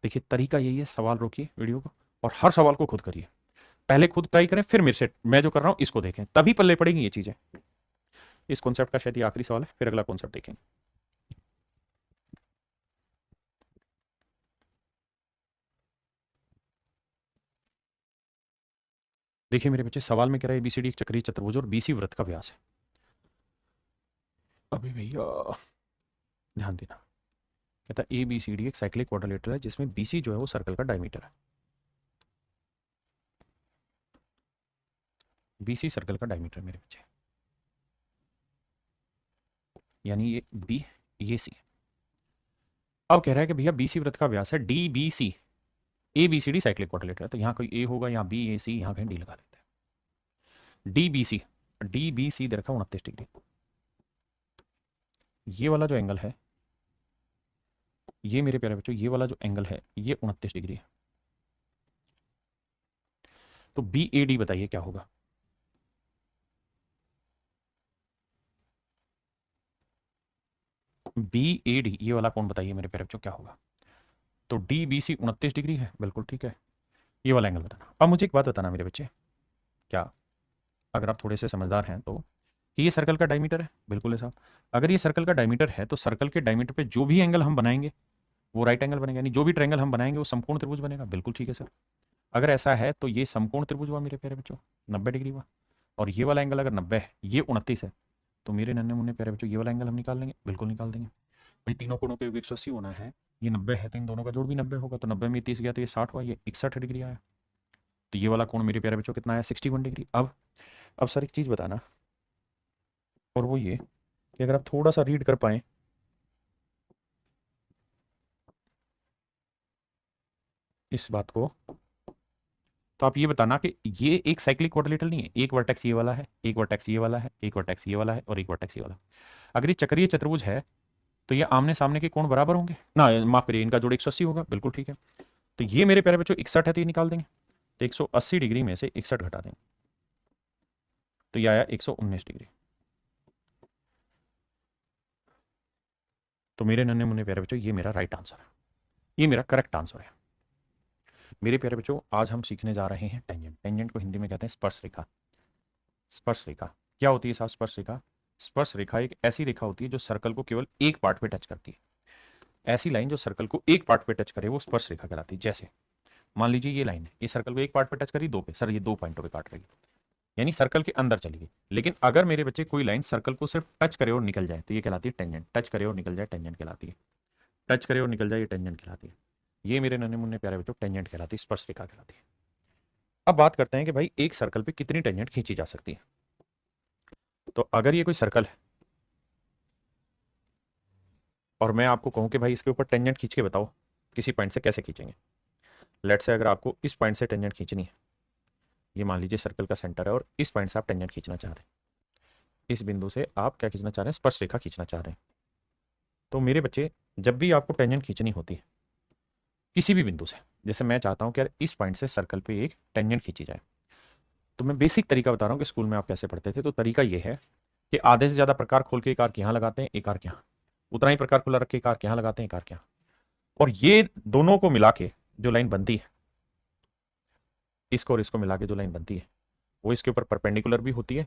देखिए तरीका यही है, सवाल रोकिए वीडियो को और हर सवाल को खुद करिए, पहले खुद ट्राई करें, फिर मेरे से मैं जो कर रहा हूं इसको देखें, तभी पल्ले पड़ेंगी ये चीजें। इस कॉन्सेप्ट का शायद ये आखिरी सवाल है, फिर अगला कॉन्सेप्ट देखेंगे। देखिए मेरे बच्चे, सवाल में कह रहा है एबीसीडी एक चक्रीय चतुर्भुज और बीसी वृत्त का व्यास है। अभी भैया ध्यान देना, कहता है एबीसीडी एक साइक्लिक क्वाड्रिलेटरल है जिसमें बीसी जो है वो सर्कल का डायमीटर है, बीसी सर्कल का डायमीटर मेरे बच्चे, यानी ये बी ये सी। अब कह रहा है कि भैया बीसी वृत्त का व्यास है D B C, A B C D cyclic quadrilateral है, तो यहाँ कोई ए होगा, यहाँ बी ए सी, यहाँ कहीं डी लगा लेते हैं। D B C, D B C दे रखा 29 डिग्री। ये वाला जो एंगल है, ये मेरे प्यारे बच्चों ये वाला जो एंगल है ये 29 डिग्री है। तो बी ए डी बताइए क्या होगा? बी ए डी ये वाला कौन बताइए मेरे प्यारे बच्चों क्या होगा? तो डी बी सी 29 डिग्री है, बिल्कुल ठीक है। ये वाला एंगल बताना। अब मुझे एक बात बताना मेरे बच्चे, क्या अगर आप थोड़े से समझदार हैं तो, कि ये सर्कल का डायमीटर है, बिल्कुल है साहब। अगर ये सर्कल का डायमीटर है तो सर्कल के डायमीटर पे जो भी एंगल हम बनाएंगे वो राइट एंगल बनेगा, यानी जो भी ट्रायंगल हम बनाएंगे वो समकोण त्रिभुज बनेगा, बिल्कुल ठीक है सर। अगर ऐसा है तो ये समकोण त्रिभुज हुआ मेरे प्यारे बच्चों, 90 डिग्री हुआ। और ये वाला एंगल अगर 90 है, ये 29 है, तो मेरे नन्हे मुन्ने प्यारे बच्चों ये वाला एंगल हम निकाल लेंगे, बिल्कुल निकाल देंगे भाई। तीनों कोणों के योग 180 होना है, ये 90 है तो इन दोनों का जोड़ भी 90 होगा, तो 90 में 30 गया तो ये 60 हुआ, ये 61 डिग्री आया। तो ये वाला कोण मेरे प्यारे बच्चों कितना आया? 61 डिग्री। अब सर एक चीज़ बताना, और वो ये कि अगर आप थोड़ा सा रीड कर पाए इस बात को, तो आप ये बताना कि ये एक साइक्लिक क्वाड्रिलेटरल नहीं है, एक वर्टेक्स ये वाला है, एक वर्टेक्स ये वाला है, एक वर्टेक्स ये वाला है और एक वर्टेक्स ये वाला। अगर ये चक्रीय चतुर्भुज है तो ये आमने सामने के कोण बराबर होंगे ना, माफ करिए, इनका जोड़ 180 होगा, बिल्कुल ठीक है। तो ये मेरे प्यारे बच्चों 61 है, तो ये निकाल देंगे, तो 180 डिग्री में से 61 घटा देंगे, तो ये आया 119 डिग्री। तो मेरे नन्हे मुन्ने प्यारे बच्चों ये मेरा राइट आंसर है, ये मेरा करेक्ट आंसर है। मेरे प्यारे बच्चों आज हम सीखने जा रहे हैं टेंजेंट। टेंजेंट को हिंदी में कहते हैं स्पर्श रेखा। स्पर्श रेखा क्या होती है साहब? स्पर्श रेखा, स्पर्श रेखा एक ऐसी रेखा होती है जो सर्कल को केवल एक पार्ट पे टच करती है। ऐसी लाइन जो सर्कल को एक पार्ट पे टच करे वो स्पर्श रेखा कहलाती है। जैसे मान लीजिए ये लाइन है, ये सर्कल को एक पार्ट पे टच करी, दो पे, सर ये 2 पॉइंटों पे काट रही है, यानी सर्कल के अंदर चली गई। लेकिन अगर मेरे बच्चे कोई लाइन सर्कल को सिर्फ टच करे और निकल जाए तो ये कहलाती है टेंजेंट। टच करे और निकल जाए टेंजेंट कहलाती है, टच करे और निकल जाए ये टेंजेंट कहलाती है। ये मेरे नन्हे मुन्ने प्यारे बच्चों टेंजेंट कहलाती है, स्पर्श रेखा कहलाती है। अब बात करते हैं कि भाई एक सर्कल पे कितनी टेंजेंट खींची जा सकती है। तो अगर ये कोई सर्कल है और मैं आपको कहूं कि भाई इसके ऊपर टेंजेंट खींच के बताओ, किसी पॉइंट से कैसे खींचेंगे? लेट्स से अगर आपको इस पॉइंट से टेंजेंट खींचनी है, ये मान लीजिए सर्कल का सेंटर है और इस पॉइंट से आप टेंजेंट खींचना चाह रहे हैं, इस बिंदु से आप क्या खींचना चाह रहे हैं? स्पर्श रेखा खींचना चाह रहे हैं। तो मेरे बच्चे जब भी आपको टेंजेंट खींचनी होती है किसी भी बिंदु से, जैसे मैं चाहता हूं कि यार इस पॉइंट से सर्कल पे एक टेंजेंट खींची जाए, तो मैं बेसिक तरीका बता रहा हूं कि स्कूल में आप कैसे पढ़ते थे। तो तरीका ये है कि आधे से ज्यादा प्रकार खोल के एक आर्क यहां लगाते हैं, एक आर्क यहां, उतना ही प्रकार खुला रख के एक आर्क यहां लगाते हैं, एक आर्क यहां, और ये दोनों को मिला के जो लाइन बनती है, इसको और इसको मिला के जो लाइन बनती है, वो इसके ऊपर परपेंडिकुलर भी होती है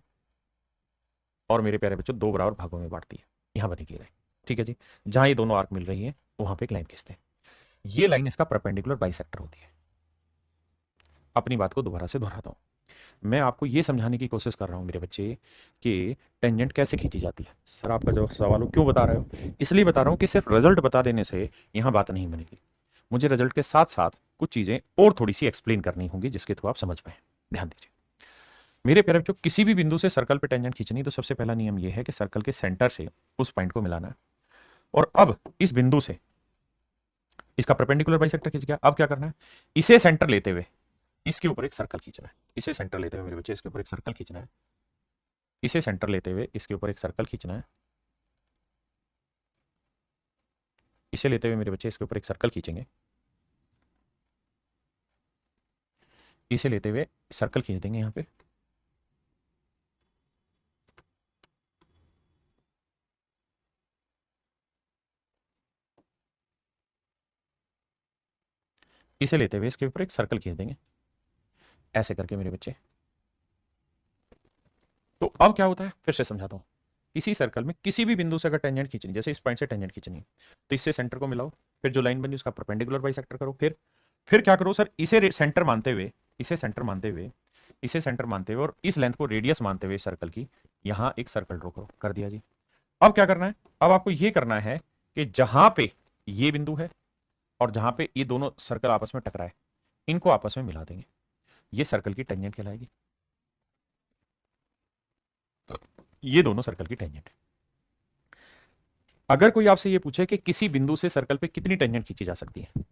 और मेरे प्यारे बच्चों दो बराबर भागों में बांटती है। यहां बनेगी लाइन, ठीक है जी। जहां ये दोनों आर्क मिल रही है वहां पे एक लाइन खींचते हैं, ये लाइन इसका परपेंडिकुलर बाइसेक्टर होती है। अपनी बात को दोबारा से दोहराता हूं, मैं आपको यह समझाने की कोशिश कर रहा हूं मेरे बच्चे कि टेंजेंट कैसे खींची जाती है। सर आपका जो सवाल हो क्यों बता रहे हो, इसलिए बता रहा हूं कि सिर्फ रिजल्ट बता देने से यहां बात नहीं बनेगी, मुझे रिजल्ट के साथ साथ कुछ चीजें और थोड़ी सी एक्सप्लेन करनी होंगी जिसके थ्रू आप समझ पाए। ध्यान दीजिए मेरे प्यारे बच्चों, किसी भी बिंदु से सर्कल पे टेंजेंट खींचनी तो सबसे पहला नियम यह है कि सर्कल के सेंटर से उस पॉइंट को मिलाना है। और अब इस बिंदु से इसका परपेंडिकुलर बाइसेक्टर खींच गया, अब क्या करना है, इसे सेंटर लेते हुए इसके ऊपर एक सर्कल खींचना है। इसे सेंटर लेते हुए मेरे बच्चे इसके ऊपर एक सर्कल खींचना है, इसे सेंटर लेते हुए इसके ऊपर एक सर्कल खींचना है, इसे लेते हुए मेरे बच्चे इसके ऊपर एक सर्कल खींचेंगे, इसे लेते हुए सर्कल खींच देंगे यहां पे, इसे लेते हुए इसके ऊपर एक सर्कल खींच देंगे, ऐसे करके मेरे बच्चे। तो अब क्या होता है फिर से समझाता हूं, किसी सर्कल में किसी भी बिंदु से अगर टेंजेंट खींचनी, जैसे इस पॉइंट से टेंजेंट खींचनी है, तो इससे सेंटर को मिलाओ, फिर जो लाइन बनी उसका परपेंडिकुलर बाइसेक्टर करो, फिर क्या करो सर, इसे सेंटर मानते हुए, इसे सेंटर मानते हुए, इसे सेंटर मानते हुए और इस लेंथ को रेडियस मानते हुए सर्कल की यहां एक सर्कल ड्रॉ करो। कर दिया जी। अब क्या करना है, अब आपको यह करना है कि जहां पे ये बिंदु है और जहां पे ये दोनों सर्कल आपस में टकराए, इनको आपस में मिला देंगे, ये सर्कल की टेंजेंट कहलाएगी। ये दोनों सर्कल की टेंजेंट है। अगर कोई आपसे ये पूछे कि किसी बिंदु से सर्कल पे कितनी टेंजेंट खींची जा सकती है,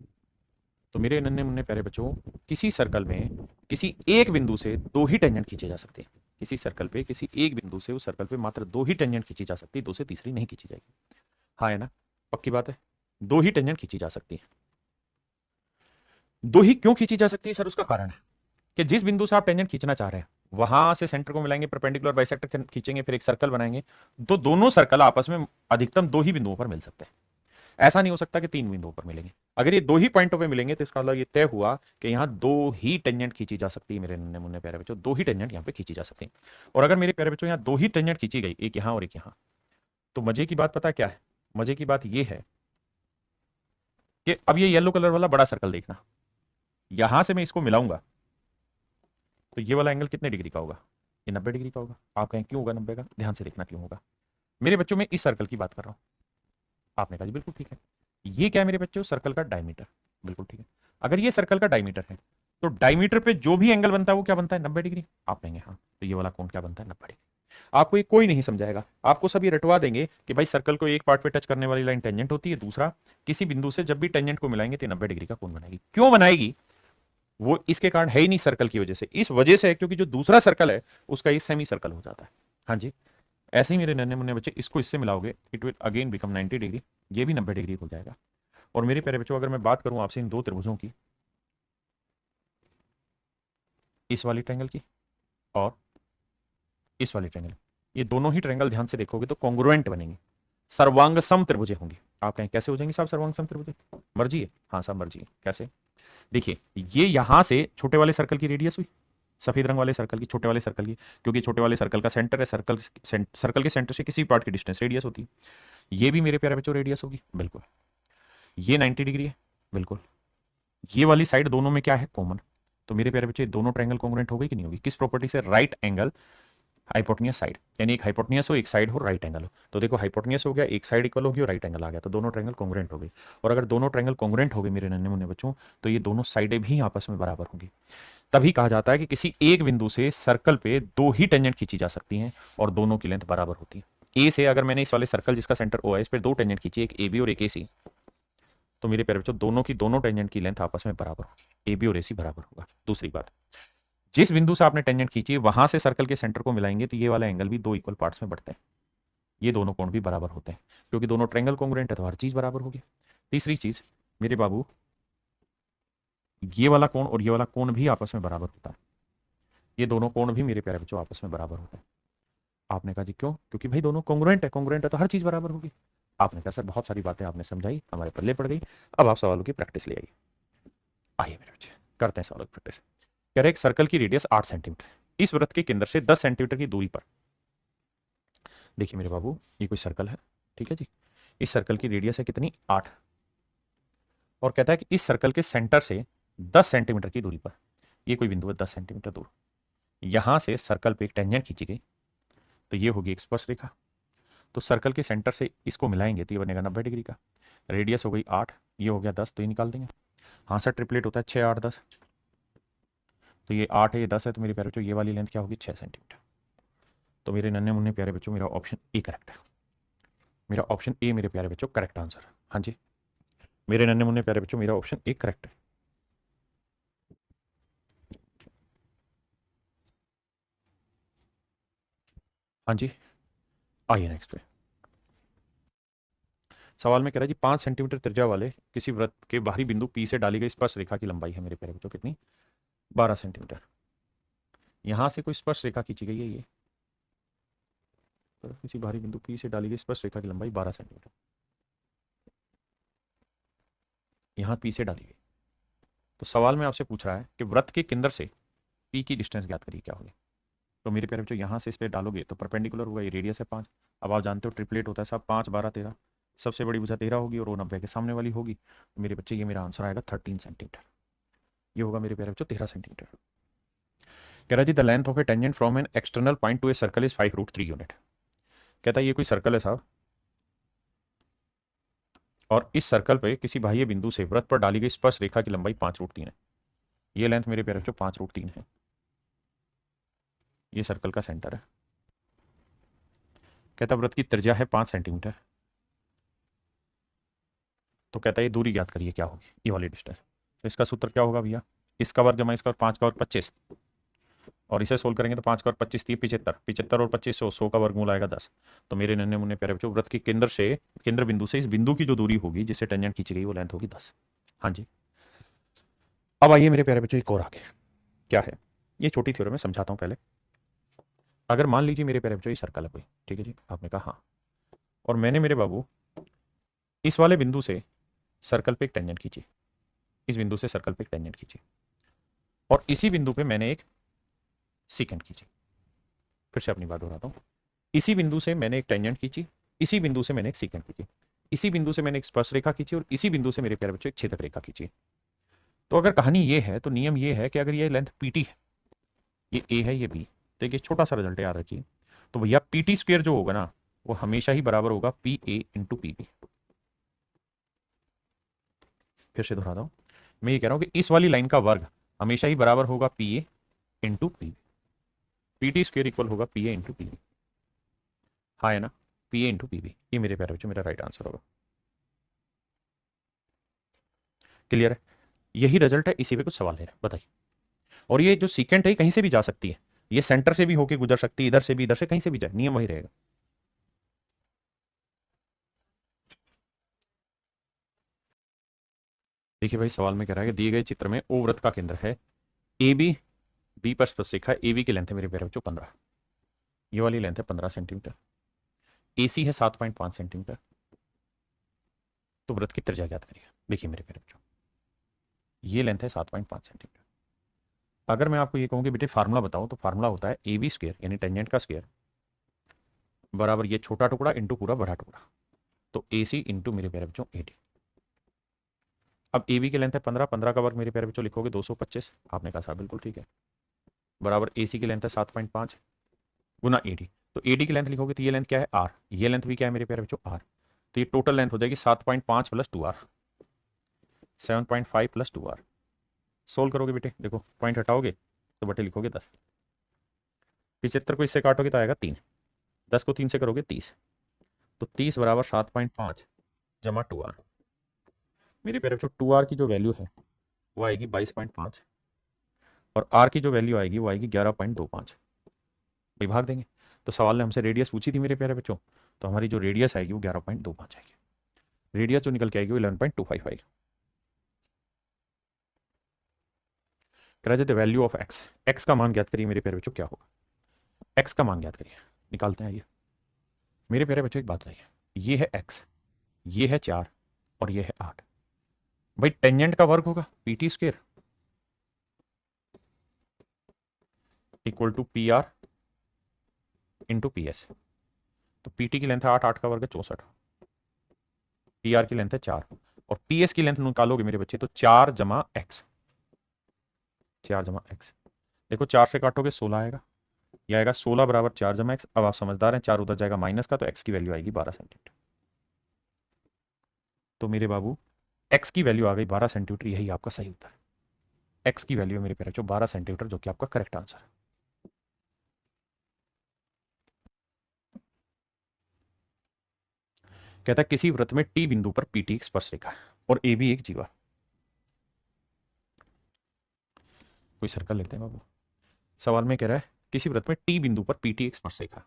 तो मेरे नन्हे मुन्ने प्यारे बच्चों, किसी सर्कल में किसी एक बिंदु से दो ही टेंजेंट खींचे जा सकते हैं। किसी सर्कल पे किसी एक बिंदु से उस सर्कल पे मात्र दो ही टेंजेंट खींची जा सकती है, दो से तीसरी नहीं खींची जाएगी। हाँ है ना, पक्की बात है, दो ही टेंजेंट खींची जा सकती है। दो ही क्यों खींची जा सकती है सर, उसका कारण है कि जिस बिंदु से आप टेंजेंट खींचना चाह रहे हैं वहां से सेंटर को मिलाएंगे, परपेंडिकुलर बाइसेक्टर खींचेंगे, फिर एक सर्कल बनाएंगे, तो दोनों सर्कल आपस में अधिकतम दो ही बिंदुओं पर मिल सकते हैं। ऐसा नहीं हो सकता कि तीन बिंदुओं पर मिलेंगे। अगर ये दो ही पॉइंटों पे मिलेंगे तो इसका मतलब ये तय हुआ कि यहां दो ही टेंजेंट खींची जा सकती है। मेरे नन्हे मुन्ने प्यारे बच्चों, दो ही टेंजेंट यहां पे खींची जा सकती है। और अगर मेरे प्यारे बच्चों यहां दो ही टेंजेंट खींची गई, एक यहां और एक यहां, तो मजे की बात पता क्या है, मजे की बात यह है कि अब ये येलो कलर वाला बड़ा सर्कल देखना, यहां से मैं इसको मिलाऊंगा तो ये वाला एंगल कितने डिग्री का होगा, ये 90 डिग्री का होगा। आप कहें क्यों होगा 90 का, ध्यान से देखना क्यों होगा। मेरे बच्चों में इस सर्कल की बात कर रहा हूं। आपने कहा जी बिल्कुल ठीक है। ये क्या है मेरे बच्चों, सर्कल का डायमीटर, बिल्कुल ठीक है। अगर ये सर्कल का डायमीटर है तो डायमीटर पे जो भी एंगल बनता है वो क्या बनता है, 90 डिग्री। आप कहेंगे हाँ, तो ये वाला कोण क्या बनता है, 90 डिग्री। आपको ये कोई नहीं समझाएगा, आपको सब ये रटवा देंगे कि भाई सर्कल को एक पार्ट पे टच करने वाली लाइन टेंजेंट होती है, दूसरा किसी बिंदु से जब भी टेंजेंट को मिलाएंगे तो 90 डिग्री का कोण बनाएगी। क्यों बनाएगी, वो इसके कारण है ही नहीं, सर्कल की वजह से। इस वजह से है क्योंकि जो दूसरा सर्कल है उसका ये सेमी सर्कल हो जाता है। हाँ जी, ऐसे ही मेरे नन्हे मुन्ने बच्चे, इसको इससे मिलाओगे it will again become 90 degree, ये भी 90 डिग्री हो जाएगा। और मेरे प्यारे बच्चों, अगर मैं बात करूं आपसे इन दो त्रिभुजों की, इस वाली ट्रायंगल की और इस वाली ट्रायंगल, ये दोनों ही ट्रायंगल ध्यान से देखोगे तो कॉन्ग्रुएंट बनेंगे, सर्वांगसम त्रिभुजें होंगी। आप कहें कैसे हो जाएंगे साहब सर्वांगसम त्रिभुजें, मर्जी है। हाँ साहब मर्जी है, कैसे, देखिए ये यहां से छोटे वाले सर्कल की रेडियस हुई, सफेद रंग वाले सर्कल की, छोटे वाले सर्कल की, क्योंकि छोटे वाले सर्कल का सेंटर है, सर्कल के सेंटर से किसी पार्ट की डिस्टेंस रेडियस होती है। ये भी मेरे प्यारे बच्चों रेडियस होगी, बिल्कुल। ये 90 डिग्री है, बिल्कुल। ये वाली साइड दोनों में क्या है, कॉमन। तो मेरे प्यारे बच्चे दोनों ट्रायंगल कॉन्ग्रुएंट हो गई कि नहीं होगी, किस प्रॉपर्टी से, राइट एंगल हाइपोटेनियस साइड, यानी एक हाइपोटेनियस हो एक साइड हो राइट एंगल हो। तो देखो हाइपोटेनियस हो गया, एक साइड इक्वल होगी और राइट एंगल आ गया, तो दोनों ट्रायंगल कॉन्ग्रुएंट हो गई। और अगर दोनों ट्रायंगल कॉन्ग्रुएंट हो गए मेरे नन्हे मुन्ने बच्चों, तो ये दोनों साइडें भी आपस में बराबर होंगी। तभी कहा जाता है कि किसी एक बिंदु से सर्कल पे दो ही टेंजेंट खींची जा सकती हैं और दोनों की लेंथ बराबर होती है। ए से अगर मैंने इस वाले सर्कल जिसका सेंटर ओ है, इस पर दो टेंजेंट खींची, एक ए बी और एक ए सी, तो मेरे प्यारे बच्चों दोनों की दोनों टेंजेंट की लेंथ आपस में बराबर होगी, ए बी और ए सी बराबर होगा। दूसरी बात, जिस बिंदु से आपने टेंजेंट खींची वहां से सर्कल के सेंटर को मिलाएंगे तो ये वाला एंगल भी दो इक्वल पार्ट्स में बढ़ते हैं, ये दोनों कोण भी बराबर होते हैं, क्योंकि दोनों ट्रायंगल कॉन्ग्रुएंट है तो हर चीज बराबर होगी। तीसरी चीज मेरे बाबू, ये वाला कोण और ये वाला कोण भी आपस में बराबर होता है, ये दोनों कोण भी मेरे प्यारे बच्चों आपस में बराबर होते हैं। आपने कहा जी क्यों? क्योंकि भाई दोनों कॉन्ग्रुएंट है तो हर चीज बराबर होगी। आपने कहा सर बहुत सारी बातें आपने समझाई, हमारे पल्ले पड़ गई, अब आप सवालों की प्रैक्टिस ले आइए। आइए मेरे बच्चे करते हैं सवालों की प्रैक्टिस। कह रहे एक सर्कल की रेडियस 8 सेंटीमीटर, इस वृत्त के केंद्र से 10 सेंटीमीटर की दूरी पर, देखिए मेरे बाबू ये कोई सर्कल है, ठीक है जी, इस सर्कल की रेडियस है कितनी? 8। और कहता है कि इस सर्कल के सेंटर से 10 सेंटीमीटर की दूरी पर, ये कोई बिंदु है 10 सेंटीमीटर दूर, यहां से सर्कल पे एक टेंजेंट खींची गई, तो ये होगी एक स्पर्श रेखा। तो सर्कल के सेंटर से इसको मिलाएंगे तो ये बनेगा 90 डिग्री का। रेडियस हो गई 8, ये हो गया 10, तो ये निकाल देंगे। हाँ सर ट्रिपलेट होता है 6 8 10, तो ये 8 है ये 10 है, तो मेरे प्यारे बच्चों ये वाली लेंथ क्या होगी? 6 सेंटीमीटर। तो मेरे नन्हे मुन्ने प्यारे बच्चों मेरा ऑप्शन ए करेक्ट है, मेरा ऑप्शन ए मेरे प्यारे बच्चों करेक्ट आंसर है। हाँ जी मेरे नन्हे मुन्ने प्यारे बच्चों मेरा ऑप्शन ए करेक्ट है। हाँ जी आइए नेक्स्ट पे। सवाल में कह रहा है जी 5 सेंटीमीटर त्रिज्या वाले किसी वृत्त के बाहरी बिंदु पी से डाली गई स्पर्श रेखा की लंबाई है मेरे प्यारे बच्चों कितनी? 12 सेंटीमीटर। यहां से कोई स्पर्श रेखा खींची गई है, ये तो किसी बाहरी बिंदु पी से डाली गई स्पर्श रेखा की लंबाई 12 सेंटीमीटर, यहां पी से डाली गई। तो सवाल में आपसे पूछ रहा है कि वृत्त के केंद्र से पी की डिस्टेंस ज्ञात करिए, क्या होगी? तो मेरे प्यारे बच्चों यहाँ से इस पर डालोगे तो परपेंडिकुलर होगा, ये रेडियस है 5। अब आप जानते हो ट्रिपलेट होता है सब, 5 12 13, सबसे बड़ी भुजा 13 होगी और वो 90 के सामने वाली होगी। तो मेरे बच्चे ये मेरा आंसर आएगा 13 सेंटीमीटर, ये होगा मेरे प्यारे बच्चों 13 सेंटीमीटर। कह रहा जी the length of a tangent from an external point to a circle is 5√3 unit. कहता है ये कोई सर्कल है साहब, और इस सर्कल पे किसी बाह्य बिंदु से वृत्त पर डाली गई स्पर्श रेखा की लंबाई 5√3 है। ये लेंथ मेरे प्यारे बच्चों 5√3 है, ये सर्कल का सेंटर है। कहता वृत्त की त्रिज्या है 5 सेंटीमीटर, तो कहता है ये दूरी ज्ञात करिए क्या होगी, ये वाली डिस्टेंस। तो इसका सूत्र क्या होगा भैया? इसका वर्ग जमा इसका, 5 का वर्ग 25, और इसे सोल्व करेंगे तो 5 का वर्ग 25 30 75, 75 और 25 100 का वर्गमूल आएगा 10। तो मेरे नन्हे मुन्ने प्यारे बच्चों वृत्त के केंद्र से, केंद्र बिंदु से इस बिंदु की जो दूरी होगी जिससे टेंजेंट खींची गई वो लेंथ होगी 10। हाँ जी अब आइए मेरे प्यारे बच्चों एक और आगे, क्या है ये छोटी थ्योरम में समझाता हूँ पहले। अगर मान लीजिए मेरे प्यारे बच्चों ये सर्कल है कोई, ठीक है जी, आपने कहा हाँ, और मैंने मेरे बाबू इस वाले बिंदु से सर्कल पे एक टेंजेंट खींची, इस बिंदु से सर्कल पे एक टेंजेंट खींची, और इसी बिंदु पे मैंने एक सीकेंट खींची। फिर से अपनी बात दोहराता हूँ, इसी बिंदु से मैंने एक टेंजेंट खींची, इसी बिंदु से मैंने एक सीकेंट खींची, इसी बिंदु से मैंने एक स्पर्श रेखा खींची, और इसी बिंदु से मेरे प्यारे बच्चों एक छेदक रेखा खींची। तो अगर कहानी ये है तो नियम ये है कि अगर ये लेंथ पीटी है, ये ए है ये बी, तो एक छोटा सा रिजल्ट याद रखिए, तो भैया पीटी स्क्वायर जो होगा ना वो हमेशा ही बराबर होगा P A into P B. फिर से दोहराता हूं, मैं ये कह रहा हूं कि इस वाली लाइन का वर्ग हमेशा ही बराबर होगा P A into P B, PT square equal होगा P A into P B. हाँ है ना, P A into P B, ये मेरे प्यारे बच्चों मेरा राइट आंसर होगा। क्लियर है? यही रिजल्ट है, इसी पे कुछ सवाल है बताइए। और ये जो सीकेंट है कहीं से भी जा सकती है, ये सेंटर से भी होके गुजर सकती है, इधर से भी, इधर से, कहीं से भी जाए, नियम वही रहेगा। देखिए भाई सवाल में कह रहा है कि दिए गए चित्र में ओ वृत्त का केंद्र है ए बी, बी पर स्पर्श रेखा ए बी की लेंथ है मेरे प्यारे बच्चों 15, ये वाली लेंथ है 15 सेंटीमीटर, ए सी है 7.5 सेंटीमीटर, तो वृत्त की त्रिज्या ज्ञात करिए। देखिए मेरे प्यारे बच्चों ये लेंथ है 7.5 सेंटीमीटर। अगर मैं आपको ये कहूँ कि बेटे फार्मूला बताओ, तो फार्मूला होता है ए बी स्क्वायर यानी टेंजेंट का स्क्वायर बराबर ये छोटा टुकड़ा इंटू पूरा बड़ा टुकड़ा, तो ए सी इंटू मेरे प्यारे बच्चों ए डी। अब ए बी की लेंथ है 15, 15 का वर्ग मेरे प्यारे बच्चों लिखोगे 225, आपने कहा साहब बिल्कुल ठीक है, बराबर ए सी की लेंथ है 7.5 गुना ए डी, तो ए डी की लेंथ लिखोगे तो ये लेंथ क्या है आर, ये लेंथ भी क्या है मेरे प्यारे बच्चों आर, तो ये टोटल लेंथ हो जाएगी 7.5 plus 2 R, 7.5 plus 2 R. Solve करोगे बेटे, देखो पॉइंट हटाओगे तो बटे लिखोगे 10, 75 को इससे काटोगे तो आएगा 3, 10 को 3 से करोगे 30, तो 30 बराबर 7.5 जमा 2 आर। मेरे प्यारे बच्चों 2 आर की जो वैल्यू है वो आएगी 22.5, और आर की जो वैल्यू आएगी वो आएगी 11.25, विभाग देंगे। तो सवाल ने हमसे रेडियस पूछी थी मेरे प्यारे बच्चों, तो हमारी जो रेडियस आएगी वो 11.25 आएगी, रेडियस जो निकल के आएगी वो 11.25 आएगी। कह रहा है the value of x, x का मान ज्ञात करिए मेरे प्यारे बच्चों, क्या होगा? एक्स का मान ज्ञात करिए, निकालते हैं। ये मेरे प्यारे बच्चों एक बात बताइए, ये है एक्स, ये है 4 और ये है 8। भाई टेंजेंट का वर्ग होगा PT square equal to P R into P S. तो पीटी की लेंथ है 8, 8 का वर्ग है 64, पी आर की लेंथ है 4 और पी एस की लेंथ निकालोगे मेरे बच्चे तो 4 जमा एक्स, 4 जमा एक्स। देखो 4 से काटोगे 16 आएगा, यह आएगा 16 बराबर 4 जमा एक्स। अब आप समझदार हैं, 4 उधर जाएगा माइनस का, तो एक्स की वैल्यू आएगी 12 सेंटीमीटर। तो मेरे बाबू एक्स की वैल्यू आ गई 12 सेंटीमीटर, यही आपका सही उत्तर है। एक्स की वैल्यू मेरे प्यारे बच्चों 12 सेंटीमीटर, जो कि आपका करेक्ट आंसर है। कहता है किसी वृत्त में टी बिंदु पर पीटी एक स्पर्शरेखा है और ए बी एक जीवा। कोई सर्कल लेते हैं बाबू। सवाल में कह रहा है किसी वृत्त में टी बिंदु पर पीटी एक स्पर्शरेखा,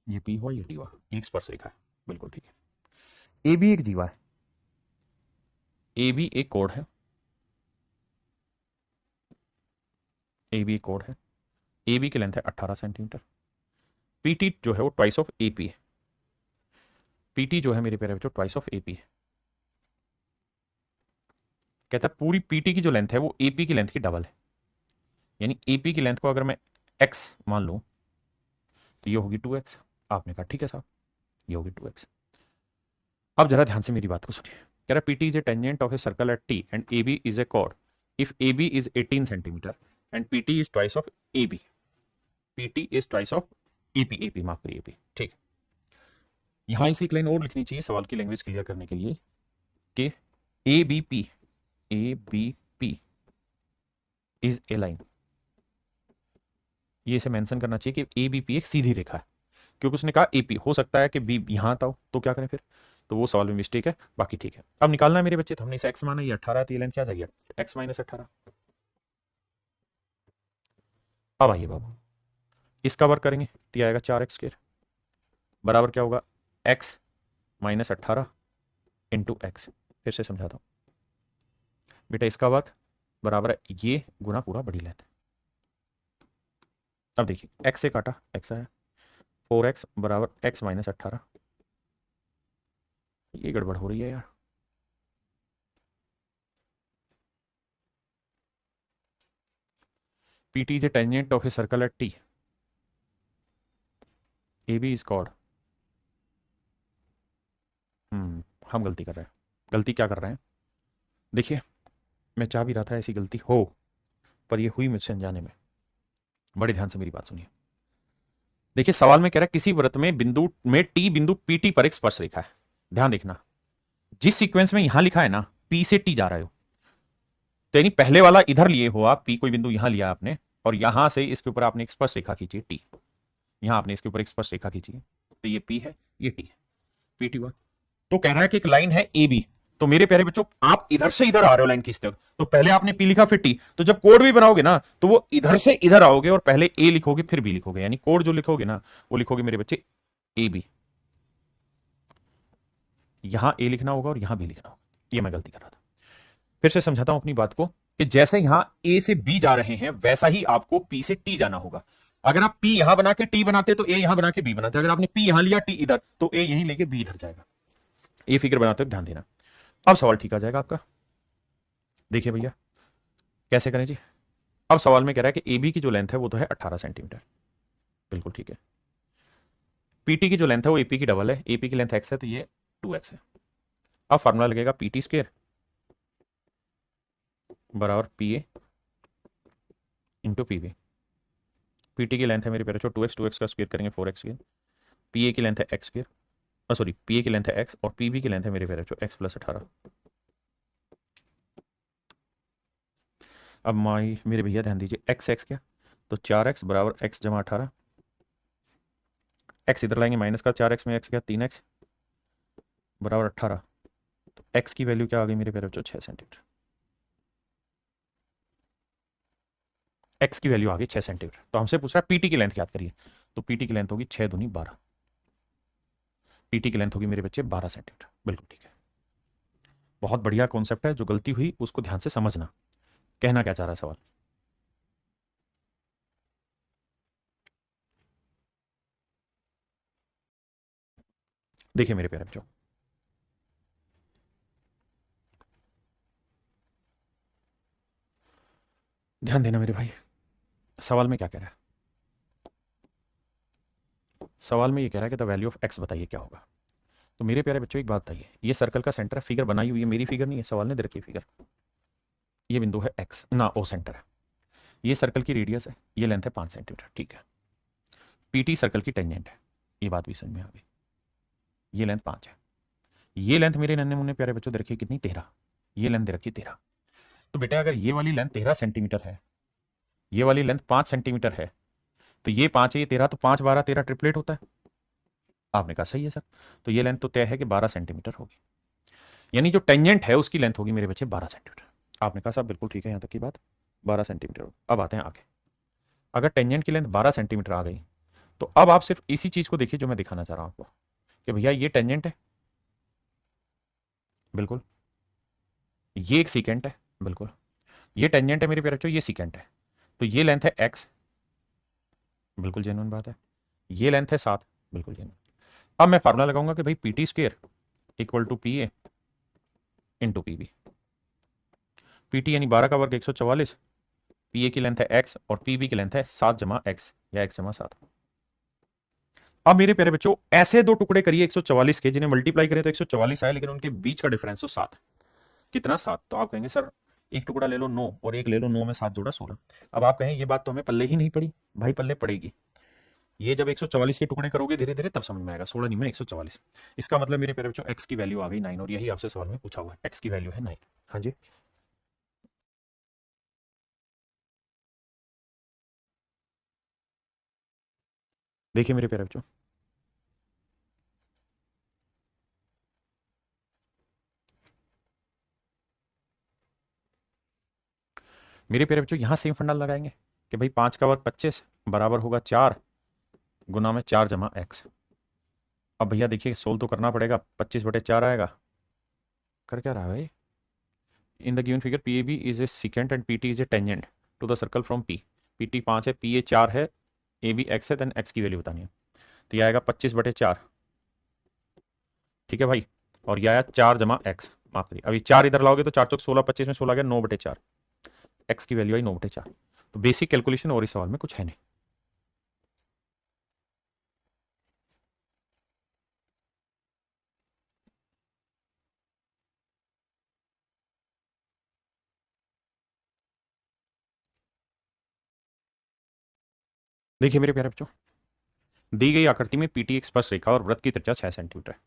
ये पी हुआ ये टी हुआ, एक स्पर्शरेखा है, बिल्कुल ठीक है। ए बी एक जीवा है, ए बी एक कोण है, ए बी एक कोण है, ए बी की लेंथ है 18 सेंटीमीटर। पीटी जो है वो ट्वाइस ऑफ ए पी है, पीटी जो है मेरे प्यारे बच्चों ट्वाइस ऑफ एपी है। कहता है पूरी पीटी की जो लेंथ है वो एपी की लेंथ की डबल है, यानी एपी की लेंथ को अगर मैं एक्स मान लूं तो ये होगी 2x। आपने कहा ठीक है साहब, ये होगी 2x। अब जरा ध्यान से मेरी बात को सुनिए। कह रहा PT is a tangent of a circle at T and A B is a chord if A B is 18 centimetre and PT is twice of A B, PT is twice of AP, AP माफ करिए एपी, ठीक। यहां इसे एक लाइन और लिखनी चाहिए सवाल की लैंग्वेज क्लियर करने के लिए कि A B P, A B P is a line, ये इसे मेंशन करना चाहिए कि ए बी पी एक सीधी रेखा है, क्योंकि उसने कहा एपी, हो सकता है कि बी यहां आता हो, तो क्या करें फिर, तो वो सवाल में मिस्टेक है, बाकी ठीक है। अब निकालना है मेरे बच्चे, तो हमने इसे एक्स माना, ये 18 है, तो ये लेंथ क्या आ जाएगी एक्स माइनस 18। अब आइए बाबू इसका वर्क करेंगे तो आएगा 4x स्क्वायर बराबर क्या होगा एक्स माइनस 18 इंटू एक्स। फिर से समझाता हूं बेटा, इसका वर्क बराबर है ये गुना पूरा बड़ी लेंथ। अब देखिए x से काटा x आया, 4x बराबर x माइनस 18। ये गड़बड़ हो रही है यार, PT is a tangent of a circle at T, AB is chord। हम गलती कर रहे हैं। गलती क्या कर रहे हैं? देखिए मैं चाह भी रहा था ऐसी गलती हो, पर ये हुई मुझसे अनजाने में। बड़े ध्यान से मेरी बात सुनिए। देखिए सवाल में कह रहा है किसी वृत्त में बिंदु में टी बिंदु पीटी पर एक स्पर्श रेखा है। ध्यान देखना, जिस सीक्वेंस में यहां लिखा है ना पी से टी जा रहे हो, तो यानी पहले वाला इधर लिए हो आप, पी कोई बिंदु यहां लिया आपने और यहां से इसके ऊपर आपने एक स्पर्श रेखा खींची टी, यहां आपने इसके ऊपर एक स्पर्श रेखा खींची, तो ये पी है ये टी है, पीटी हुआ। तो कह रहा है कि एक लाइन है ए बी, तो मेरे प्यारे बच्चों आप इधर से इधर आ रहे हो लाइन खींचते हो, तो पहले आपने पी लिखा फिर टी, तो जब कोड भी बनाओगे ना तो वो इधर से इधर आओगे और पहले ए लिखोगे फिर बी लिखोगे, यानी कोड जो लिखोगे ना वो लिखोगे मेरे बच्चे ए बी, यहां ए लिखना होगा और यहां बी लिखना होगा। ये मैं गलती कर रहा था, फिर से समझाता हूं अपनी बात को कि जैसे यहां ए से बी जा रहे हैं वैसा ही आपको पी से टी जाना होगा। अगर आप पी यहां बना के टी बनाते तो ए यहां बना के बी बनाते, अगर आपने पी यहां लिया टी इधर तो ए यहीं लेके बी इधर जाएगा। ए फिगर बनाते हो ध्यान देना। अब सवाल ठीक आ जाएगा आपका। देखिए भैया कैसे करें जी। अब सवाल में कह रहा है कि ए बी की जो लेंथ है वो तो है 18 सेंटीमीटर, बिल्कुल ठीक है। पीटी की जो लेंथ है वो एपी की डबल है, एपी की लेंथ एक्स है तो ये 2x है। अब फार्मूला लगेगा पीटी स्क्वायर बराबर P A into P B. PT की लेंथ है मेरे प्यारे बच्चों 2x, 2x का स्क्वायर करेंगे 4x स्क्वायर, पी ए की लेंथ है x square, sorry P A की लेंथ है एक्स और पी बी की लेंथ है मेरे प्यारे बच्चों एक्स प्लस 18। अब माई मेरे भैया ध्यान दीजिए, एक्स एक्स क्या, तो 4x बराबर एक्स जमा 18, एक्स इधर लाएंगे माइनस का, 4x में एक्स क्या 3x बराबर 18, तो x की वैल्यू क्या आ गई मेरे प्यारे बच्चों 6 सेंटीमीटर। x की वैल्यू आ गई 6 सेंटीमीटर। तो हमसे पूछ रहा है पीटी की लेंथ याद करिए, तो पीटी की लेंथ होगी 6 दूनी 12, पीटी की लेंथ होगी मेरे बच्चे 12 सेंटीमीटर, बिल्कुल ठीक है। बहुत बढ़िया कॉन्सेप्ट है, जो गलती हुई उसको ध्यान से समझना, कहना क्या चाह रहा है सवाल? देखिए मेरे प्यारे बच्चों, ध्यान देना मेरे भाई, सवाल में क्या कह रहा है? सवाल में ये कह रहा है कि द वैल्यू ऑफ एक्स बताइए क्या होगा। तो मेरे प्यारे बच्चों एक बात बताइए, ये सर्कल का सेंटर है, फिगर बनाई हुई है, मेरी फिगर नहीं है, सवाल ने दे रखी फिगर। ये बिंदु है एक्स ना, ओ सेंटर है। ये सर्कल की रेडियस है, ये लेंथ है 5 सेंटीमीटर, ठीक है। पीटी सर्कल की टेंजेंट है, ये बात भी समझ में आ गई। ये लेंथ 5 है। ये लेंथ मेरे नन्हे मुन्ने प्यारे बच्चों दे रखी है कितनी? 13। ये लेंथ दे रखी है 13। तो बेटा अगर ये वाली लेंथ 13 सेंटीमीटर है, ये वाली लेंथ 5 सेंटीमीटर है, तो ये 5 है, ये 13, तो 5 12 13 ट्रिपलेट होता है। आपने कहा सही है सर। तो ये लेंथ तो तय है कि 12 सेंटीमीटर होगी, यानी जो टेंजेंट है उसकी लेंथ होगी मेरे बच्चे 12 सेंटीमीटर। आपने कहा साहब बिल्कुल ठीक है, यहां तक की बात 12 सेंटीमीटर। अब आते हैं आगे। अगर टेंजेंट की लेंथ 12 सेंटीमीटर आ गई, तो अब आप सिर्फ इसी चीज को देखिए जो मैं दिखाना चाह रहा हूं आपको, कि भैया ये टेंजेंट है, बिल्कुल। ये एक सीकेंट है, बिल्कुल। ये टेंजेंट है मेरे प्यारे बच्चों, ये सीकेंट है। तो ये लेंथ है एक्स, बिल्कुल जेन्युइन बात है। ये लेंथ है 7, बिल्कुल जेन्युइन। अब मैं फार्मूला लगाऊंगा कि भाई P T square equal to P A into P B. P T यानी 12 का वर्ग 144, पी ए की लेंथ है एक्स और पी बी की लेंथ है 7 जमा एक्स या एक्स जमा 7। अब मेरे प्यारे बच्चों ऐसे दो टुकड़े करिए 144 के, जिन्हें मल्टीप्लाई करें तो 144 आए, लेकिन उनके बीच का डिफरेंस तो 7। कितना? 7। तो आप कहेंगे सर एक टुकड़ा ले लो 9 और एक ले लो 9 में 7 जोड़ा 16। अब आप कहें ये बात तो हमें पल्ले ही नहीं पड़ी। भाई पल्ले पड़ेगी। ये जब 144 के टुकड़े करोगे धीरे धीरे तब समझ में आएगा, 16 नहीं में 144। इसका मतलब मेरे प्यारे बच्चों एक्स की वैल्यू आ गई 9, और यही आपसे सवाल में पूछा हुआ है, एक्स की वैल्यू है 9। हाँ जी। देखिए मेरे प्यारे बच्चों, मेरे प्यारे बच्चों यहां सेम फंडा लगाएंगे कि भाई 5 का वर्ग 25 बराबर होगा 4 गुना में 4 जमा एक्स। अब भैया देखिए सोल्व तो करना पड़ेगा, 25/4 आएगा। कर क्या रहा है भाई? In the given figure P A B is a secant and P T is a tangent to the circle from P. P T 5 है, पी ए 4 है, ए बी एक्स है, देन एक्स की वैल्यू बतानी है। तो ये आएगा 25/4, ठीक है भाई। और ये आया 4 जमा एक्स, माफ करिए अभी 4 इधर लाओगे तो 4 चौक 16, 25 में 16 गया 9/4। एक्स की वैल्यू आई 9/4। तो बेसिक कैलकुलेशन और इस सवाल में कुछ है नहीं। देखिए मेरे प्यारे बच्चों, दी गई आकृति में पीटी एक स्पर्श रेखा और वृत्त की त्रिज्या 6 सेंटीमीटर है।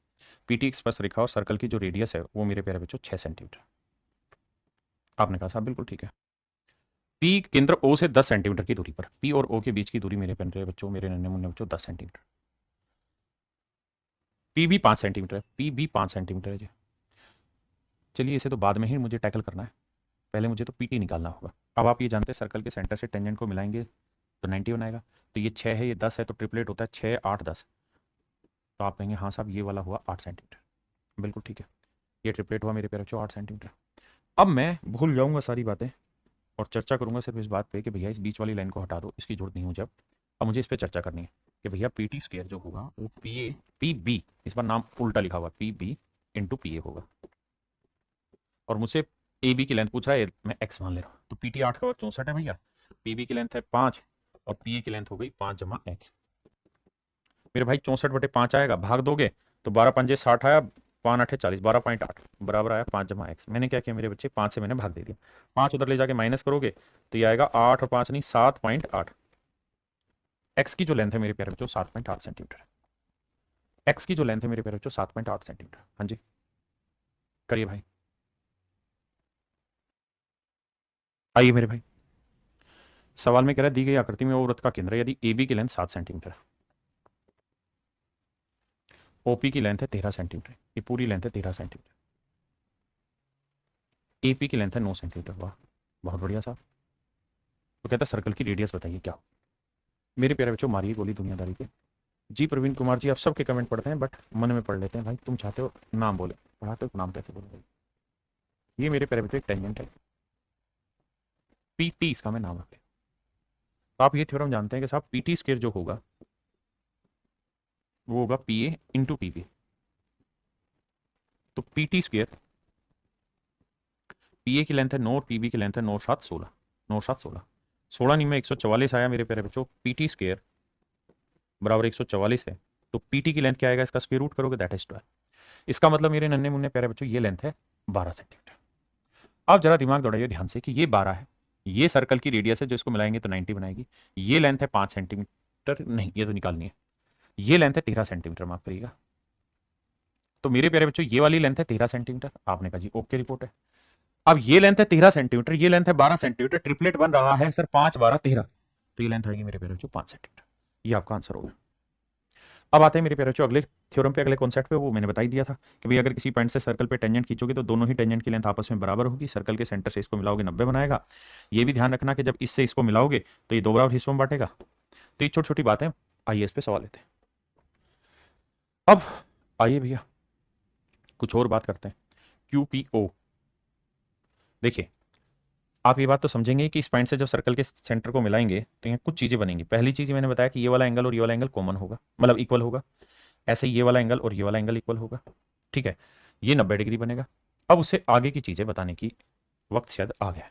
पीटी एक स्पर्श रेखा और सर्कल की जो रेडियस है वो मेरे प्यारे बच्चों 6 सेंटीमीटर। आपने कहा साहब बिल्कुल ठीक है। पी केंद्र ओ से 10 सेंटीमीटर की दूरी पर, पी और ओ के बीच की दूरी मेरे प्यारे बच्चों, मेरे नन्हे मुन्ने बच्चों 10 सेंटीमीटर। पी भी 5 सेंटीमीटर है, पी भी 5 सेंटीमीटर है जी। चलिए इसे तो बाद में ही मुझे टैकल करना है, पहले मुझे तो पीटी निकालना होगा। अब आप ये जानते हैं सर्कल के सेंटर से टेंजेंट को मिलाएंगे तो 90 बनाएगा। तो ये 6 है, ये 10 है, तो ट्रिपलेट होता है 6 8 10। तो आप कहेंगे हाँ साहब ये वाला हुआ 8 सेंटीमीटर, बिल्कुल ठीक है। ये ट्रिपलेट हुआ मेरे प्यारे बच्चों 8 सेंटीमीटर। अब मैं भूल जाऊंगा सारी बातें और चर्चा करूंगा सिर्फ इस बात पे कि भैया इस बीच वाली लाइन को हटा दो, इसकी जरूरत नहीं मुझे अब मुझे इस पर चर्चा करनी है कि भैया पी टी स्क्र जो होगा वो पी ए पी बी, इस बार नाम उल्टा लिखा हुआ, P B into P A होगा। और मुझसे ए बी की लेंथ पूछ रहा है, मैं एक्स मान ले रहा हूँ। तो पी टी 8 का वर्ग 64 है भैया, पी बी की लेंथ है 5 और पी ए की लेंथ हो गई 5 जमा एक्स। मेरे भाई 64/5 आएगा, भाग दोगे तो 12×5 = 60 आया, 5×8 = 40, 12.8 बराबर आया 5 जमा एक्स। मैंने क्या किया मेरे बच्चे, 5 से मैंने भाग दे दिया। 5 उधर ले जाके माइनस करोगे तो ये आएगा 8 और 5 नहीं 7.8। एक्स की जो लेंथ है मेरे प्यारे बच्चों 7.8 सेंटीमीटर है। एक्स की जो लेंथ है मेरे प्यारे बच्चों 7.8 सेंटीमीटर। हाँ जी करिए भाई। आइए मेरे भाई, सवाल में कह रहा है दी गई आकृति में वो वृत्त का केंद्र यदि ए बी की लेंथ 7 सेंटीमीटर है, ओपी की लेंथ है 13 सेंटीमीटर, ये पूरी लेंथ है 13 सेंटीमीटर, एपी की लेंथ है 9 सेंटीमीटर। वाह बहुत बढ़िया साहब। तो कहता है सर्कल की रेडियस बताइए क्या हो। मेरे प्यारे बच्चों मारिए गोली दुनियादारी के। जी प्रवीण कुमार जी आप सबके कमेंट पढ़ते हैं बट मन में पढ़ लेते हैं भाई, तुम चाहते हो नाम बोले, पढ़ाते हो नाम कैसे बोले? ये मेरे प्यारे बच्चों एक टेंजेंट है, PT इसका मैं नाम रख लिया। तो आप ये थ्योरम जानते हैं कि साहब PT स्क्वायर जो होगा वो होगा PA इंटू PB। तो PT स्क्वायर, PA की लेंथ है 9 और PB की लेंथ है 9 7 16, 9 7 16, 16 नहीं में 144 आया मेरे प्यारे बच्चों। PT स्क्वायर बराबर 144 है, तो PT की लेंथ क्या आएगा, इसका स्क्वायर रूट करोगे दैट इज 12। इसका मतलब मेरे नन्हे मुन्ने प्यारे बच्चों ये लेंथ है 12 सेंटीमीटर। आप जरा दिमाग दौड़ाइए ध्यान से कि ये 12 है, ये सर्कल की रेडियस है जो इसको मिलाएंगे तो 90 बनाएगी। ये लेंथ है 5 सेंटीमीटर, नहीं ये तो निकालनी है। ये लेंथ है 13 सेंटीमीटर, माफ करिएगा। तो मेरे प्यारे बच्चों ये वाली लेंथ है 13 सेंटीमीटर। आपने कहा जी ओके रिपोर्ट है। अब ये लेंथ है 13 सेंटीमीटर, ये लेंथ है 12 सेंटीमीटर, ट्रिपलेट बन रहा है सर 5 12 13, तो ये लेंथ आएगी मेरे प्यारे बच्चों 5 सेंटीमीटर। ये आपका आंसर होगा। अब आते हैं मेरे प्यारे बच्चों अगले थ्योरम पे, अगले कॉन्सेप्ट पे। वो मैंने बता ही दिया था कि भाई अगर किसी पॉइंट से सर्कल पे टेंजेंट खींचोगे तो दोनों ही टेंजेंट की लेंथ आपस में बराबर होगी। सर्कल के सेंटर से इसको मिलाओगे 90 बनाएगा। ये भी ध्यान रखना कि जब इससे इसको मिलाओगे तो ये दो बराबर हिस्सों में बांटेगा। तो ये छोटी छोटी बातें, आइए इस पे सवाल लेते हैं। अब आइए भैया कुछ और बात करते हैं। QPO, देखिए आप ये बात तो समझेंगे कि इस पॉइंट से जब सर्कल के सेंटर को मिलाएंगे तो यहाँ कुछ चीजें बनेंगी। पहली चीज मैंने बताया कि ये वाला एंगल और ये वाला एंगल कॉमन होगा, मतलब इक्वल होगा। ऐसे ये वाला एंगल और ये वाला एंगल इक्वल होगा, ठीक है। ये 90 डिग्री बनेगा। अब उससे आगे की चीजें बताने की वक्त शायद आ गया।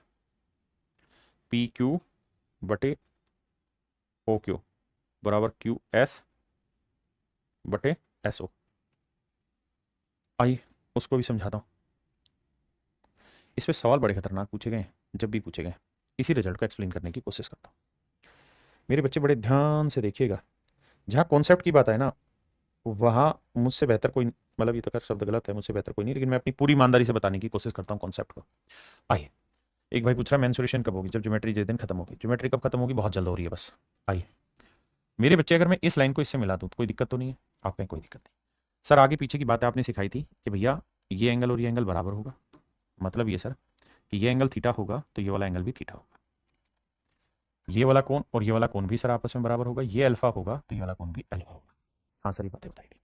PQ बटे OQ बराबर QS बटे SO। आइए उसको भी समझाता हूँ। इस पे सवाल बड़े खतरनाक पूछे गए, जब भी पूछे गए इसी रिजल्ट को एक्सप्लेन करने की कोशिश करता हूँ। मेरे बच्चे बड़े ध्यान से देखिएगा, जहाँ कॉन्सेप्ट की बात है ना वहाँ मुझसे बेहतर कोई, मतलब ये तो खैर शब्द गलत है, मुझसे बेहतर कोई नहीं, लेकिन मैं अपनी पूरी ईमानदारी से बताने की कोशिश करता हूँ कॉन्सेप्ट को। आइए, एक भाई पूछ रहा है मेंसुरेशन कब होगी, जब ज्योमेट्री जिस दिन खत्म होगी। ज्योमेट्री कब खत्म होगी, बहुत जल्द हो रही है बस। आइए मेरे बच्चे, अगर मैं इस लाइन को इससे मिला दूँ तो कोई दिक्कत तो नहीं है, आप कहें कोई दिक्कत नहीं। सर आगे पीछे की बातें आपने सिखाई थी कि भैया ये एंगल और ये एंगल बराबर होगा, मतलब ये सर कि ये एंगल थीटा होगा तो ये वाला एंगल भी थीटा होगा। ये वाला कोण और ये वाला कोण भी सर आपस में बराबर होगा। ये अल्फा होगा तो ये वाला कोण भी अल्फा होगा। हाँ सर ये बातें बताई थी।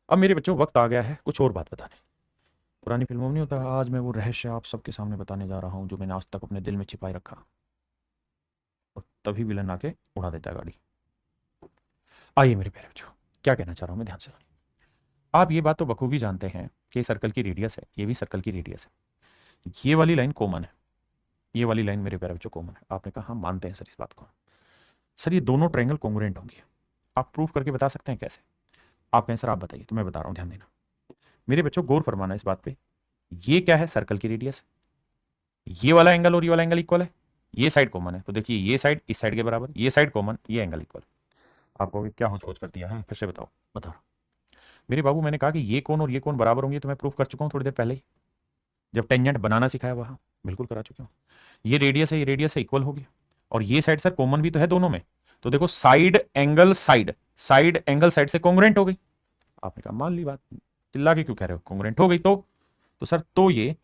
अब मेरे बच्चों वक्त आ गया है कुछ और बात बताने। पुरानी फिल्मों में नहीं होता, आज मैं वो रहस्य आप सबके सामने बताने जा रहा हूँ जो मैंने आज तक अपने दिल में छिपाए रखा, और तभी विलन आके उड़ा देता है गाड़ी। आइए मेरे प्यारे बच्चों, क्या कहना चाह रहा हूँ मैं, ध्यान से। आप ये बात तो बखूबी जानते हैं कि सर्कल की रेडियस है, ये भी सर्कल की रेडियस है। ये वाली लाइन कॉमन है, ये वाली लाइन मेरे प्यारे बच्चों कॉमन है। आपने कहा हाँ मानते हैं सर इस बात को। सर ये दोनों ट्रायंगल कॉन्ग्रुएंट होंगे, आप प्रूव करके बता सकते हैं कैसे? आप कहें सर आप बताइए, तो मैं बता रहा हूँ, ध्यान देना मेरे बच्चों, गौर फरमाना इस बात पे। ये क्या है, सर्कल की रेडियस। ये वाला एंगल और ये वाला एंगल इक्वल है, ये साइड कॉमन है, तो देखिए ये साइड इस साइड के बराबर, ये साइड कॉमन, ये एंगल इक्वल। आपको क्या होच पोच कर दिया है, फिर से बताओ, बता। मेरे बाबू मैंने कहा कि ये कोण और ये कोण बराबर होंगे, तो मैं प्रूफ कर चुका हूँ थोड़ी देर पहले ही, जब टेंजेंट बनाना सिखाया वहां, बिल्कुल करा चुका हूँ। ये रेडियस है, ये रेडियस है, इक्वल होगी। और ये साइड सर कॉमन भी तो है दोनों में, तो देखो side angle side, side angle side से कॉन्ग्रुएंट हो गई। आपने कहा मान ली बात, चिल्ला के क्यों कह रहे हो, कॉन्ग्रुएंट हो गई तो सर तो ये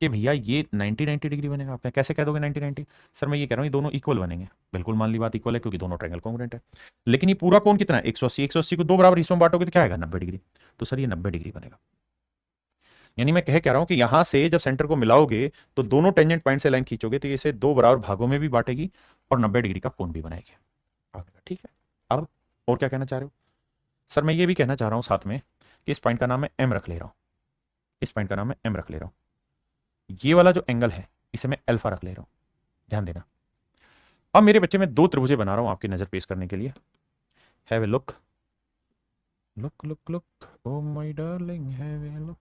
कि भैया ये 90 डिग्री बनेगा। आप कैसे कह दोगे 90? सर मैं ये कह रहा हूँ ये दोनों इक्वल बनेंगे, बिल्कुल मान ली बात इक्वल है क्योंकि दोनों ट्रायंगल कॉन्ग्रुएंट है। लेकिन ये पूरा कोण कितना है, 180, 180 को दो बराबर हिस्सों में बांटोगे तो क्या आएगा, 90 डिग्री। तो सर ये 90 डिग्री बनेगा। यानी मैं कह रहा हूं कि यहां से जब सेंटर को मिलाओगे तो दोनों टेंजेंट पॉइंट से लाइन खींचोगे तो इसे दो बराबर भागों में भी बांटेगी और 90 डिग्री का कोण भी बनाएगी। ठीक है, अब और क्या कहना चाह रहे हो? सर मैं ये भी कहना चाह रहा हूं साथ में कि इस पॉइंट का नाम मैं एम रख ले रहा हूं, इस पॉइंट का नाम मैं एम रख ले रहा हूं। ये वाला जो एंगल है इसे मैं अल्फा रख ले रहा हूं, ध्यान देना। अब मेरे बच्चे मैं दो त्रिभुजें बना रहा हूं आपकी नजर पेश करने के लिए। Have a look, look look look oh my darling, have a look.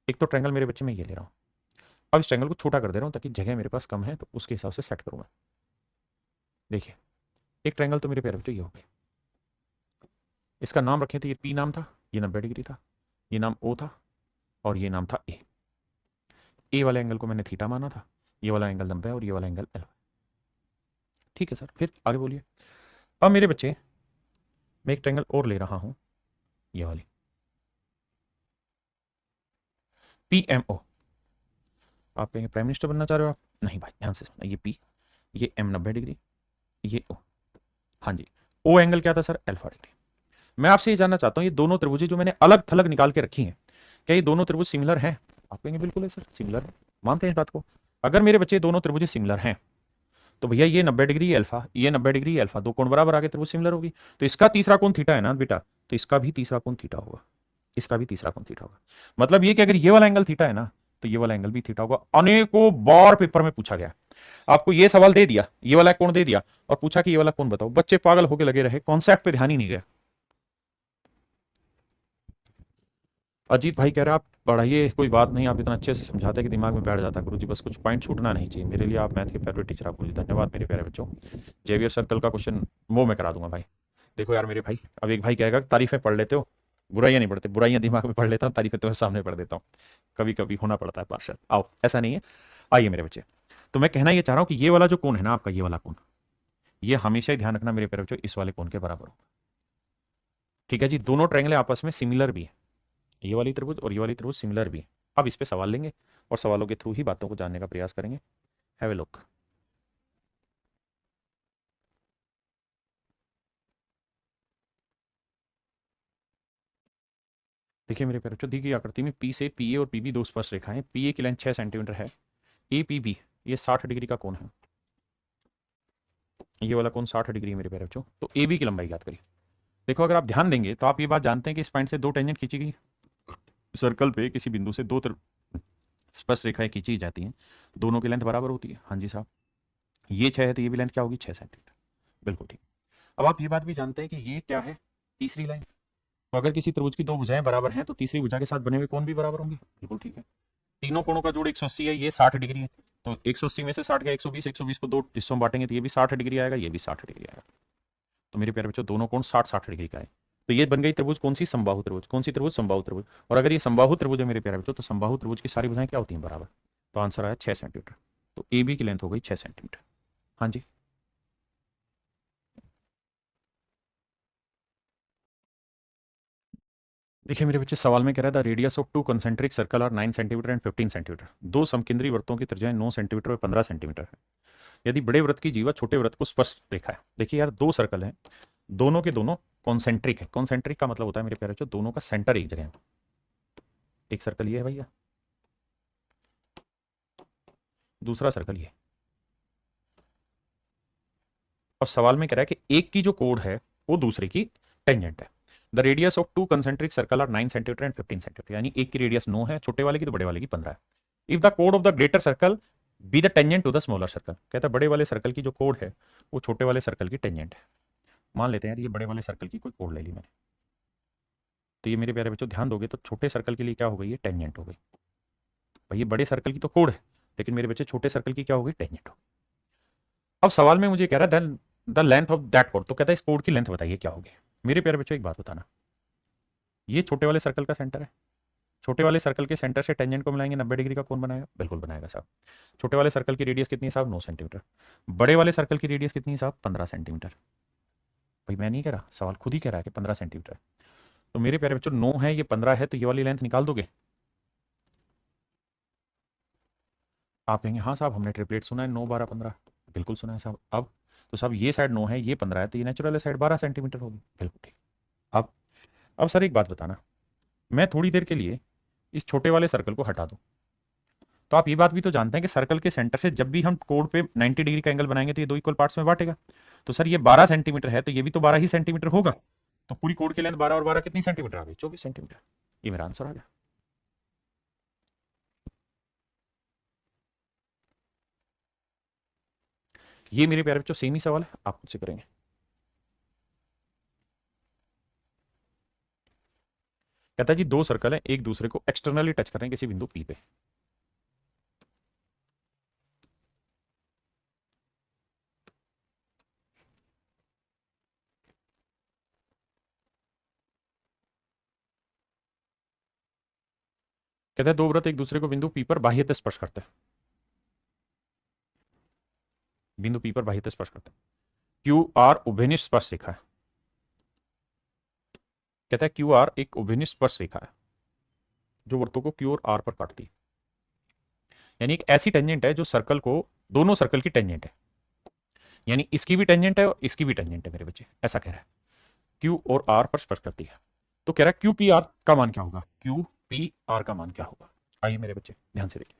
एक तो ट्रायंगल मेरे बच्चे में ये ले रहा हूं। अब इस ट्रायंगल को छोटा कर दे रहा हूं ताकि जगह मेरे पास कम है, तो उसके हिसाब से सेट करूंगा। देखिए एक ट्रायंगल तो मेरे प्यारे बच्चों ये हो गया, इसका नाम रखे थे, ये पी नाम था, ये 90 डिग्री था, ये नाम ओ था और ये नाम था ए। ए वाले एंगल को मैंने थीटा माना था, ये वाला एंगल 90 और ये वाला एंगल एल। ठीक है सर, फिर आगे बोलिए। अब मेरे बच्चे मैं एक ट्रायंगल और ले रहा हूं, ये वाली PMO। आप कहेंगे प्राइम मिनिस्टर बनना चाह रहे हो आप? नहीं भाई, ध्यान से सुनना, ये P, ये M 90 डिग्री, ये O। हाँ जी, O एंगल क्या था सर, अल्फा डिग्री। मैं आपसे ये जानना चाहता हूं ये दोनों त्रिभुजें जो मैंने अलग थलग निकाल के रखी हैं, क्या ये दोनों त्रिभुज सिमिलर हैं? आप कहेंगे बिल्कुल है सर, सिमिलर है, मानते हैं इस बात को। अगर मेरे बच्चे दोनों त्रिभुजें सिमिलर हैं तो भैया ये 90 डिग्री अल्फा, ये 90 डिग्री अल्फा, दो कोण बराबर आगे त्रिभुज सिमिलर होगी। तो इसका तीसरा कोण थीटा है ना बेटा, तो इसका भी तीसरा कोण थीटा होगा, इसका भी तीसरा कोण थीटा होगा। मतलब ये कि अगर ये वाला एंगल थीटा है ना, तो ये वाला एंगल भी थीटा होगा। अनेकों बार पेपर में पूछा गया, आपको ये सवाल दे दिया, ये वाला कोण दे दिया और पूछा कि ये वाला कोण बताओ, बच्चे पागल होके लगे रहे, कॉन्सेप्ट पे ध्यान ही नहीं गया। अजीत भाई कह रहे आप पढ़ाइए, कोई बात नहीं, आप इतना अच्छे से समझाते कि दिमाग में बैठ जाता गुरुजी, बस कुछ पॉइंट छूटना नहीं चाहिए। मेरे लिए आप मैथ के फेवरेट टीचर आप गुरुजी, धन्यवाद मेरे प्यारे बच्चों। जेवियर सर्कल का क्वेश्चन वो मैं करा दूंगा भाई। देखो यार मेरे भाई, अब एक भाई कहेगा तारीफें पढ़ लेते हो, बुराइयां नहीं पढ़ते, बुराइयां दिमाग में पढ़ लेता हूँ, तारीफें तो सामने पढ़ देता हूँ। कभी कभी होना पड़ता है पार्शल, आओ ऐसा नहीं है। आइए मेरे बच्चे, तो मैं कहना ये चाह रहा हूँ कि ये वाला जो कोण है ना आपका, ये वाला कोण, ये हमेशा ही ध्यान रखना मेरे प्यारे बच्चों, इस वाले कोण के बराबर हो। ठीक है जी, दोनों ट्रायंगल आपस में सिमिलर भी है, ये वाली त्रिभुज और ये वाली त्रिभुज सिमिलर भी है। अब इस पे सवाल लेंगे और सवालों के थ्रू ही बातों को जानने का प्रयास करेंगे। Have a look. देखिए मेरे प्यारे बच्चों, दी गई आकृति में पी से पी ए और पी बी दो स्पर्श रेखाएं, पी ए की लेंथ 6 सेंटीमीटर है, ए पी बी ये 60 डिग्री का कोण है, ये वाला कोण 60 डिग्री है मेरे प्यारे बच्चों। तो ए बी की लंबाई याद करिए। देखो अगर आप ध्यान देंगे तो आप ये बात जानते हैं कि इस पॉइंट से दो टेंजेंट खींची गई, सर्कल पे किसी बिंदु से दो स्पर्श रेखाएं खींची जाती हैं, दोनों की लेंथ बराबर होती है। हाँ जी साहब, ये 6 है तो ये भी लेंथ क्या होगी, 6 सेंटीमीटर, बिल्कुल ठीक। अब आप ये बात भी जानते हैं कि ये क्या है, तीसरी लाइन। तो अगर किसी त्रिभुज की दो भुजाएं बराबर हैं तो तीसरी भुजा के साथ बने हुए कोण भी बराबर होंगे, बिल्कुल ठीक है। तीनों कोणों का जोड़ 180 है, ये 60 डिग्री है, तो 180 में से 60 गया 120, 120 को दो हिस्सों में बांटेंगे तो ये भी 60 डिग्री आएगा, ये भी 60 डिग्री आएगा। तो मेरे प्यारे बच्चों दोनों कोण 60-60 डिग्री का है। तो ये बन गई त्रिभुज कौन सी, समबाहु त्रिभुज। कौन सी त्रिभुज, समबाहु त्रिभुज। और अगर ये समबाहु त्रिभुज है मेरे प्यारे बच्चों, तो समबाहु त्रिभुज की सारी भुजाएं क्या होती हैं, बराबर। तो आंसर आया 6 सेंटीमीटर। तो ए बी की लेंथ हो गई 6 सेंटीमीटर। हाँ जी, देखिए मेरे बच्चे, सवाल में कह रहा था radius of two concentric circle are 9 centimetre and 15 centimetre. दो समकेंद्री वृत्तों की त्रिज्याएं 9 सेंटीमीटर और 15 सेंटीमीटर है। यदि बड़े वृत्त की जीवा छोटे वृत्त को स्पर्श रेखा है। देखिए यार, दो सर्कल हैं, दोनों के दोनों कॉन्सेंट्रिक है। कॉन्सेंट्रिक का मतलब होता है मेरे प्यारे बच्चों, दोनों का सेंटर एक जगह है। एक सर्कल ये है भैया, दूसरा सर्कल ये। और सवाल में कह रहा है कि एक की जो कोण है वो दूसरे की टेंजेंट है। The radius of two concentric circle are 9 centimetre and 15 centimetre, यानी एक की रेडियस 9 है छोटे वाले की, तो बड़े वाले की 15 है। इफ द कोड of the greater circle be the tangent to the smaller circle, कहता है बड़े वाले सर्कल की जो कोड है वो छोटे वाले सर्कल की टेंजेंट है। मान लेते हैं यार ये बड़े वाले सर्कल की कोई कोड ले ली मैंने, तो ये मेरे प्यारे बच्चों ध्यान दोगे तो छोटे सर्कल के लिए क्या हो गई, ये टेंजेंट हो गई। भाई ये बड़े सर्कल की तो कोड है, लेकिन मेरे बच्चे छोटे सर्कल की क्या हो गई, टेंजेंट हो गई। अब सवाल में मुझे कह रहा है the length of that code, तो कहता है इस कोड की लेंथ बताइए क्या होगी। मेरे प्यारे बच्चों एक बात बताना, ये छोटे वाले सर्कल का सेंटर है, छोटे वाले सर्कल के सेंटर से टेंजेंट को मिलाएंगे 90 डिग्री का कोण बनाएगा, बिल्कुल बनाएगा साहब। छोटे वाले सर्कल की रेडियस कितनी है साहब, 9 सेंटीमीटर। बड़े वाले सर्कल की रेडियस कितनी है साहब, 15 सेंटीमीटर। भाई मैं नहीं कह रहा, सवाल खुद ही कह रहा है कि 15 सेंटीमीटर। तो मेरे प्यारे बच्चों 9 है, ये 15 है, तो ये वाली लेंथ निकाल दोगे। आप कहेंगे हाँ साहब हमने ट्रिपलेट सुना है, 9 12 15, बिल्कुल सुना है साहब। अब तो साहब ये साइड 9 है, ये 15 है, तो ये नेचुरल साइड 12 सेंटीमीटर होगी, बिल्कुल ठीक। अब सर एक बात बताना, मैं थोड़ी देर के लिए इस छोटे वाले सर्कल को हटा दूं, तो आप ये बात भी तो जानते हैं कि सर्कल के सेंटर से जब भी हम कोण पे 90 डिग्री का एंगल बनाएंगे तो ये दो इक्वल पार्ट्स में बांटेगा। तो सर ये 12 सेंटीमीटर है, तो ये भी तो 12 ही सेंटीमीटर होगा। तो पूरी कोण की लेंथ 12 और 12 कितनी सेंटीमीटर आ गई, 24 सेंटीमीटर। ये मेरा आंसर आ गया। ये मेरे प्यारे बच्चों सेम ही सवाल है, आप मुझसे करेंगे। कहता है जी दो सर्कल है, एक दूसरे को एक्सटर्नली टच कर रहे हैं किसी बिंदु पी पे। कहता है दो वृत्त एक दूसरे को बिंदु पी पर बाह्यतः स्पर्श करते हैं, बिंदु पी पर बाह्यतः स्पर्श करते हैं। क्यू आर उभयनिष्ठ स्पर्श रेखा है। कहता है क्यू आर एक उभयनिष्ठ स्पर्श रेखा है जो वृत्तों को क्यू और आर पर काटती है, यानी एक ऐसी टेंजेंट है जो सर्कल को, दोनों सर्कल की टेंजेंट है, यानी इसकी भी टेंजेंट है और इसकी भी टेंजेंट है मेरे बच्चे, ऐसा कह रहा है। क्यू और आर पर स्पर्श करती है। तो कह रहा है क्यू पी आर का मान क्या होगा, क्यू पी आर का मान क्या होगा। आइए मेरे बच्चे ध्यान से देखिए,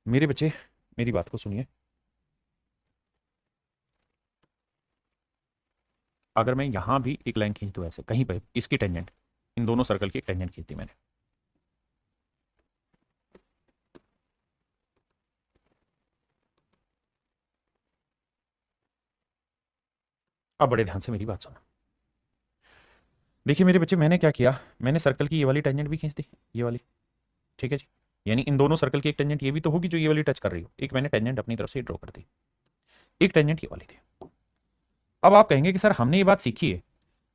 मेरे बच्चे मेरी बात को सुनिए। अगर मैं यहां भी एक लाइन खींच दूं ऐसे कहीं पे, इसकी टेंजेंट, इन दोनों सर्कल की एक टेंजेंट खींच दी मैंने, अब बड़े ध्यान से मेरी बात सुनो। देखिए मेरे बच्चे, मैंने क्या किया, मैंने सर्कल की ये वाली टेंजेंट भी खींच दी, ये वाली, ठीक है जी। यानी इन दोनों सर्कल की एक टेंजेंट ये भी तो होगी जो ये वाली टच कर रही हो, एक मैंने टेंजेंट अपनी तरफ से ड्रॉ कर दी, एक टेंजेंट ये वाली थी। अब आप कहेंगे कि सर हमने ये बात सीखी है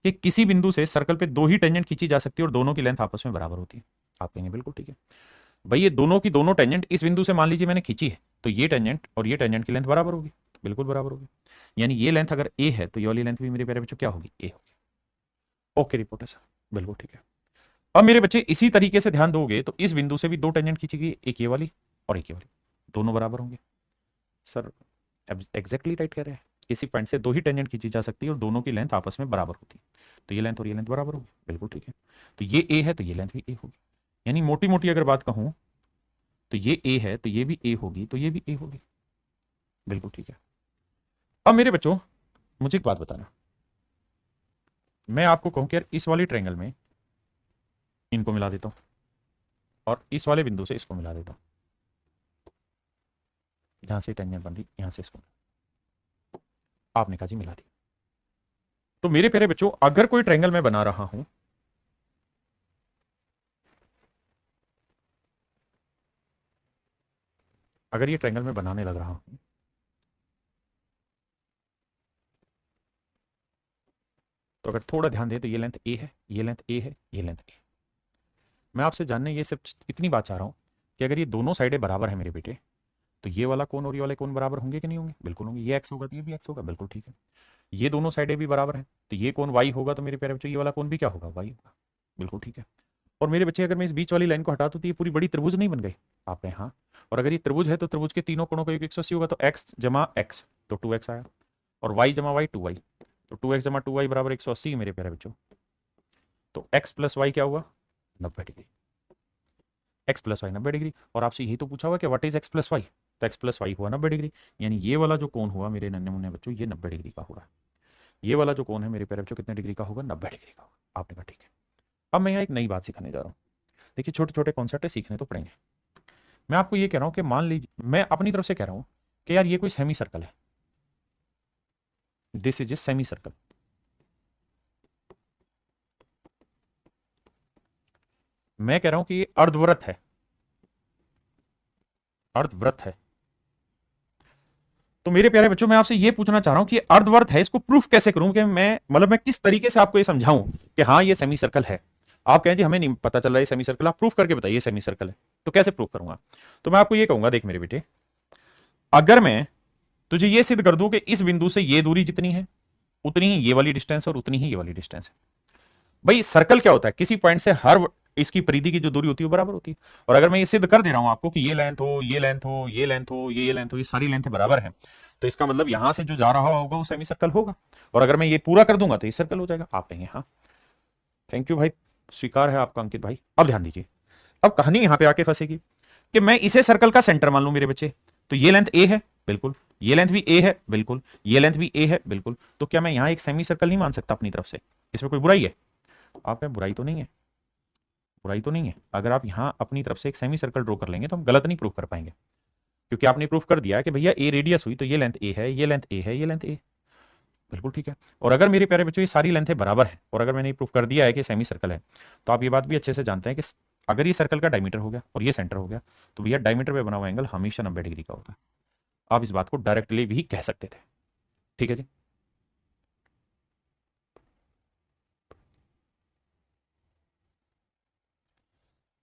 कि किसी बिंदु से सर्कल पे दो ही टेंजेंट खींची जा सकती है और दोनों की लेंथ आपस में बराबर होती है। आप कहेंगे बिल्कुल ठीक है भाई, ये दोनों की दोनों टेंजेंट इस बिंदु से मान लीजिए मैंने खींची है, तो ये टेंजेंट और ये टेंजेंट की लेंथ बराबर होगी, बिल्कुल बराबर होगी। यानी ये लेंथ अगर ए है तो ये वाली लेंथ भी मेरे प्यारे बच्चों क्या होगी, ए होगी। ओके रिपोर्टर सर, बिल्कुल ठीक है। अब मेरे बच्चे इसी तरीके से ध्यान दोगे तो इस बिंदु से भी दो टेंजेंट खींची गई, एक ये वाली और एक ये वाली, दोनों बराबर होंगे। सर एग्जैक्टली राइट कह रहे हैं, किसी पॉइंट से दो ही टेंजेंट खींची जा सकती है और दोनों की लेंथ आपस में बराबर होती है, तो ये लेंथ और ये लेंथ बराबर होगी, बिल्कुल ठीक है। तो ये ए है तो ये लेंथ भी ए होगी, यानी मोटी मोटी अगर बात कहूं तो ये ए है तो ये भी ए होगी, तो ये भी ए होगी, बिल्कुल ठीक है। अब मेरे बच्चों मुझे एक बात बताना, मैं आपको कहूं कि यार इस वाली ट्रायंगल में इनको मिला देता हूं और इस वाले बिंदु से इसको मिला देता हूं, जहां से टेंजेंट बन रही यहां से इसको, आपने कहा जी मिला दी। तो मेरे प्यारे बच्चों अगर कोई ट्रायंगल मैं बना रहा हूं, अगर ये ट्रायंगल मैं बनाने लग रहा हूं, तो अगर थोड़ा ध्यान दें तो ये लेंथ ए है, ये लेंथ ए है, ये लेंथ ए। मैं आपसे जानने ये सिर्फ इतनी बात चाह रहा हूं कि अगर ये दोनों साइडें बराबर है मेरे बेटे, तो ये वाला कोण और ये वाले कोण बराबर होंगे कि नहीं होंगे, बिल्कुल होंगे। ये एक्स होगा तो ये भी एक्स होगा, बिल्कुल ठीक है। ये दोनों साइडें भी बराबर हैं तो ये कोण वाई होगा, तो मेरे प्यारे बच्चों ये वाला कोण भी क्या होगा, वाई होगा, बिल्कुल ठीक है। और मेरे बच्चे अगर मैं इस बीच वाली लाइन को हटा दूं तो ये पूरी बड़ी त्रिभुज नहीं बन गई, आप कहें हाँ। और अगर ये त्रिभुज है तो त्रिभुज के तीनों कोणों का योग 180 होगा, तो एक्स जमा एक्स तो 2x आया, और वाई जमा वाई 2y, तो 2x जमा 2y बराबर 180 मेरे प्यारे बच्चों। तो x प्लस वाई क्या हुआ, 90 degree, x plus Y 90 degree. और आपसे यही तो पूछा हुआ कि what is x plus Y, तो x प्लस वाई हुआ 90 डिग्री। यानी ये वाला जो कोण हुआ मेरे नन्हे मुन्ने बच्चों, ये 90 डिग्री का होगा। ये वाला जो कोण है मेरे प्यारे बच्चों कितने डिग्री का होगा, 90 डिग्री का होगा। आपने कहा ठीक है। अब मैं यहाँ एक नई बात सिखाने जा रहा हूँ। देखिए छोटे छोटे कॉन्सेप्ट है, सीखने तो पड़ेंगे। मैं आपको ये कह रहा हूँ कि मान लीजिए, मैं अपनी तरफ से कह रहा हूँ कि यार ये कोई सेमी सर्कल है, this is a semi circle. मैं कह रहा हूं कि ये अर्धवृत्त है, अर्धवृत्त है। तो मेरे प्यारे बच्चों मैं आपसे ये पूछना चाह रहा हूं कि ये अर्धवृत्त है, इसको प्रूफ कैसे करूं, कि मैं मतलब मैं किस तरीके से आपको ये समझाऊं कि हाँ ये सेमी सर्कल है। आप कहें जी हमें नहीं पता चल रहा है सेमी सर्कल, आप प्रूफ करके बताइए सेमी सर्कल है। तो कैसे प्रूफ करूंगा, तो मैं आपको ये कहूंगा, देख मेरे बेटे, अगर मैं तुझे ये सिद्ध कर दूं कि इस बिंदु से ये दूरी जितनी है उतनी ही ये वाली डिस्टेंस और उतनी ही ये वाली डिस्टेंस है। भाई सर्कल क्या होता है, किसी पॉइंट से हर इसकी परिधि की जो दूरी होती है वो बराबर होती है। और अगर मैं ये सिद्ध कर दे रहा हूं आपको कि ये लेंथ हो, ये लेंथ हो, ये लेंथ हो, ये लेंथ हो, ये सारी लेंथ बराबर है, तो इसका मतलब यहां से जो जा रहा होगा वो सेमी सर्कल होगा। और अगर मैं ये पूरा कर दूंगा तो ये सर्कल हो जाएगा। आप कहेंगे हाँ थैंक यू भाई, स्वीकार है आपका अंकित भाई। अब ध्यान दीजिए, अब कहानी यहां पे आके फंसेगी कि मैं इसे सर्कल का सेंटर मान लूं मेरे बच्चे, तो ये लेंथ ए है, बिल्कुल, ये लेंथ भी ए है, बिल्कुल, ये लेंथ भी ए है, बिल्कुल। तो क्या मैं यहां एक सेमी सर्कल नहीं मान सकता अपनी तरफ से, इसमें कोई बुराई है? आप में बुराई तो नहीं है, बुराई तो नहीं है। अगर आप यहां अपनी तरफ से एक सेमी सर्कल ड्रॉ कर लेंगे तो हम गलत नहीं प्रूफ कर पाएंगे, क्योंकि आपने प्रूफ कर दिया कि भैया ए रेडियस हुई तो ये लेंथ ए है, ये लेंथ ए है, ये लेंथ ए, बिल्कुल ठीक है। और अगर मेरे प्यारे बच्चों ये सारी लेंथें बराबर है और अगर मैंने प्रूफ कर दिया है कि सेमी सर्कल है, तो आप ये बात भी अच्छे से जानते हैं कि अगर ये सर्कल का डायमीटर हो गया और ये सेंटर हो गया, तो भैया डायमीटर पे बना हुआ एंगल हमेशा 90 डिग्री का होता है। आप इस बात को डायरेक्टली भी कह सकते थे, ठीक है जी।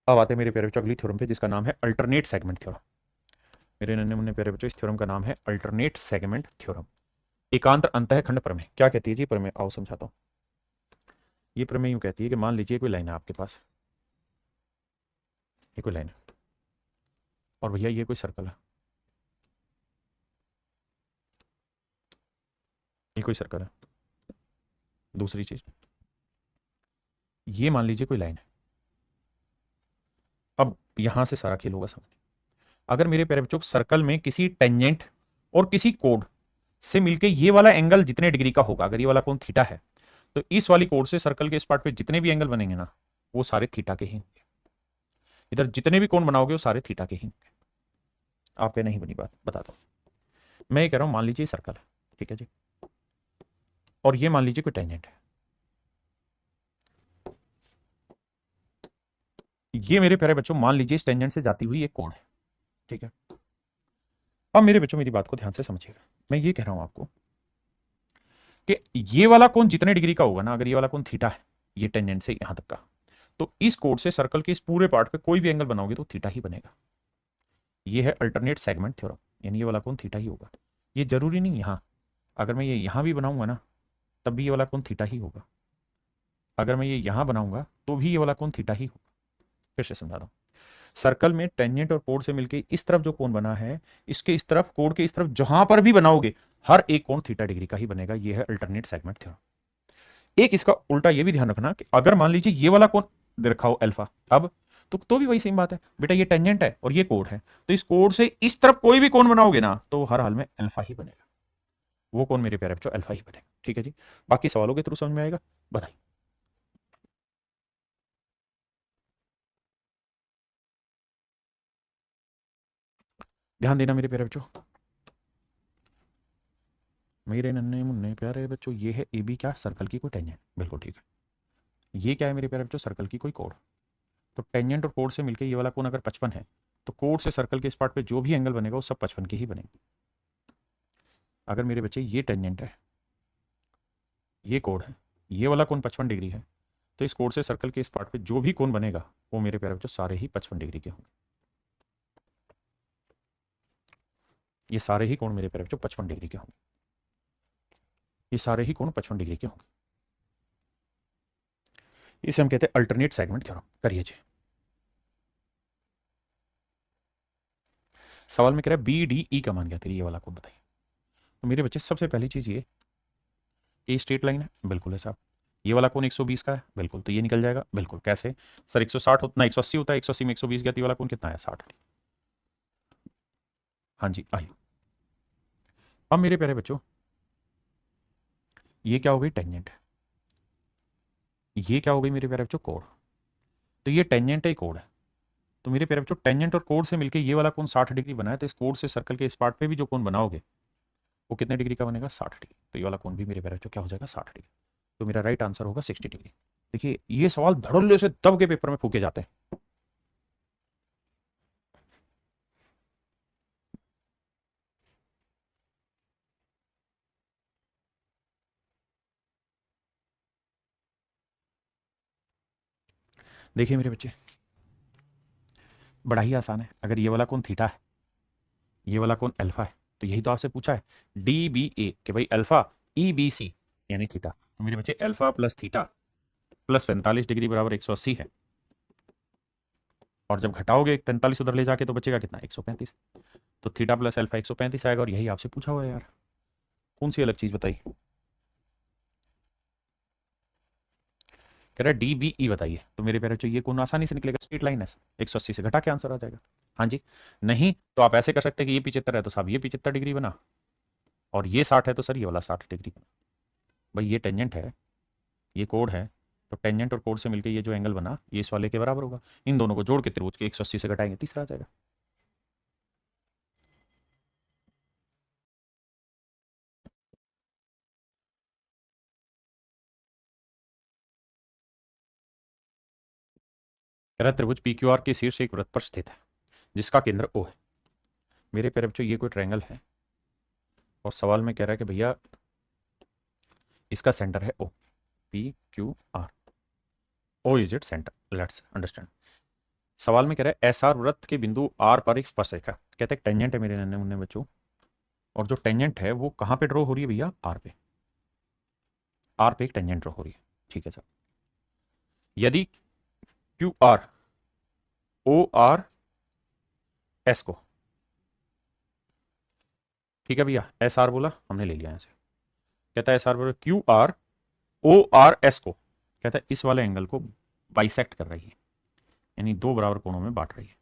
अब आते हैं मेरे प्यारे बच्चों अगली थ्योरम पे, जिसका नाम है अल्टरनेट सेगमेंट थ्योरम। मेरे नन्हे मुन्ने प्यारे बच्चों इस थ्योरम का नाम है अल्टरनेट सेगमेंट थ्योरम। एकांतर अंतःखंड प्रमेय क्या कहती है जी? प्रमेय आओ समझाता हूं। ये प्रमेय यूं कहती है कि मान लीजिए कोई लाइन है आपके पास, ये कोई लाइन है और भैया ये कोई सर्कल है, ये कोई सर्कल है। दूसरी चीज, ये मान लीजिए कोई लाइन है। अब यहां से सारा खेल होगा सामने। अगर मेरे प्यारे बच्चों सर्कल में किसी टेंजेंट और किसी कोड से मिलके ये वाला एंगल जितने डिग्री का होगा, अगर ये वाला कोण थीटा है तो इस वाली कोण से सर्कल के इस पार्ट पे जितने भी एंगल बनेंगे ना वो सारे थीटा के ही होंगे। इधर जितने भी कोण बनाओगे वो सारे थीटा के ही होंगे। आपके नहीं बनी बात, बताता हूं। मैं ये कह रहा हूं, मान लीजिए सर्कल है, ठीक है जी, और ये मान लीजिए कोई टेंजेंट है। ये मेरे प्यारे बच्चों मान लीजिए इस टेंजेंट से जाती हुई एक कोण है, ठीक है। अब मेरे बच्चों मेरी बात को ध्यान से समझिएगा, मैं ये कह रहा हूं आपको कि ये वाला कोण जितने डिग्री का होगा ना, अगर ये वाला कोण थीटा है ये टेंजेंट से यहां तक का, तो इस कोण से सर्कल के इस पूरे पार्ट पे कोई भी एंगल बनाओगे तो थीटा ही बनेगा। ये है अल्टरनेट सेगमेंट थ्योरम, यानी ये वाला कोण थीटा ही होगा। ये जरूरी नहीं यहां, अगर मैं ये यहां भी बनाऊंगा ना तब भी ये वाला कोण थीटा ही होगा। अगर मैं ये यहां बनाऊंगा तो भी ये वाला कोण थीटा ही होगा। फिर से समझा रहा हूं, सर्कल में टेंजेंट और कोण से मिलकर इस तरफ जो कोण बना है, इसके इस तरफ कोण के इस तरफ जहां पर भी बनाओगे हर एक कोण थीटा डिग्री का ही बनेगा। ये है अल्टरनेट सेगमेंट थ्योरम। एक इसका उल्टा ये भी ध्यान रखना कि अगर मान लीजिए ये वाला कोण दे रखा हो अल्फा, अब तो भी वही सेम बात है बेटा, ये टेंजेंट है और ये कोण है, तो इस कोण से इस तरफ कोई भी कोण बनाओगे ना तो हर हाल में अल्फा ही बनेगा। वो कोण मेरे प्यारे बच्चों अल्फा ही बनेगा, ठीक है जी। बाकी सवालों के थ्रू समझ में आएगा, बताइए। ध्यान देना मेरे प्यारे बच्चों, मेरे नन्हे मुन्ने प्यारे बच्चों, ये है ए बी क्या, सर्कल की कोई टेंजेंट, बिल्कुल ठीक है। ये क्या है मेरे प्यारे बच्चों, सर्कल की कोई कोण। तो टेंजेंट और कोण से मिलकर ये वाला कोण अगर 55 है तो कोण से सर्कल के इस पार्ट पे जो भी एंगल बनेगा वो सब 55 के ही बनेंगे। अगर मेरे बच्चे ये टेंजेंट है, ये कोण है, ये वाला कोण 55 डिग्री है, तो इस कोण से सर्कल के इस पार्ट पे जो भी कोण बनेगा वो मेरे प्यारे बच्चों सारे ही 55 डिग्री के होंगे। ये सारे ही कोण मेरे प्यारे बच्चों 55 डिग्री के होंगे। ये सारे ही कोण 55 डिग्री के होंगे। इसे हम कहते हैं अल्टरनेट सेगमेंट थ्योरम। करिए जी। सवाल में कह रहा है बी डी ई का मान क्या, ये वाला कोण बताइए। तो मेरे बच्चे सबसे पहली चीज ये स्ट्रेट लाइन है, बिल्कुल है साहब। ये वाला कोण 120 का है, बिल्कुल, तो ये निकल जाएगा, बिल्कुल। कैसे सर, 160 उतना 180 होता है, 180 में 120 गया, तो ये वाला कोण कितना है, 60। हाँ जी, आइए। अब मेरे प्यारे बच्चों ये क्या हो गई, टेंजेंट है। ये क्या हो गई मेरे प्यारे बच्चों, कोण। तो ये टेंजेंट है, कोण है। तो मेरे प्यारे बच्चों टेंजेंट और कोण से मिलकर ये वाला कोण 60 डिग्री बना है, तो इस कोण से सर्कल के इस पार्ट पे भी जो कोण बनाओगे वो कितने डिग्री का बनेगा, 60 डिग्री। तो ये वाला कोण भी मेरे प्यारे बच्चों क्या हो जाएगा, 60 डिग्री। तो मेरा राइट आंसर होगा 60 डिग्री। देखिए ये सवाल धड़ल्ले से दब के पेपर में फूके जाते हैं। देखिए मेरे बच्चे बड़ा ही आसान है, अगर ये वाला कोण थीटा है, ये वाला कोण अल्फा है, तो यही तो आपसे पूछा है डी बी ए कि भाई अल्फा ई बी सी यानी थीटा। तो मेरे बच्चे alpha plus theta plus 45 degree बराबर 180 है, और जब घटाओगे 45 उधर ले जाके तो बचेगा कितना, 135। तो थीटा प्लस अल्फा 135 आएगा, और यही आपसे पूछा हुआ है यार, कौन सी अलग चीज बताइए। कह रहा है डी बी ई बताइए, तो मेरे प्यारे बच्चों ये कोण आसानी से निकलेगा, स्ट्रेट लाइन है, 180 से घटा के आंसर आ जाएगा। हाँ जी, नहीं तो आप ऐसे कर सकते हैं कि ये 75 है तो साहब ये 75 डिग्री बना, और ये 60 है तो सर ये वाला 60 डिग्री बना। भाई ये टेंजेंट है, ये कोण है, तो टेंजेंट और कोण से मिलकर ये जो एंगल बना ये इस वाले के बराबर होगा। इन दोनों को जोड़ के त्रिभुज के 180 से घटाएंगे, तीसरा आ जाएगा। कह रहा है त्रिभुज पी क्यू आर के शीर्ष एक वृत्त पर स्थित है जिसका केंद्र ओ है। मेरे प्यारे बच्चों ये कोई ट्रायंगल है, और सवाल में कह रहा है कि भैया इसका सेंटर है O, P Q R, O is it centre, let's understand. सवाल में कह रहा है एस आर वृत्त के बिंदु आर पर एक स्पर्शरेखा, कहते हैं टेंजेंट है मेरे नन्हे मुन्ने बच्चों, और जो टेंजेंट है वो कहां पे ड्रॉ हो रही है भैया, आर पे। आर पे एक टेंजेंट ड्रॉ हो रही है, ठीक है सर। यदि Q R O R S को, ठीक है भैया, एस आर बोला हमने ले लिया यहां से, कहता है एस आर बोला Q R O R S को, कहता है इस वाले एंगल को बाइसेक्ट कर रही है, यानी दो बराबर कोणों में बांट रही है।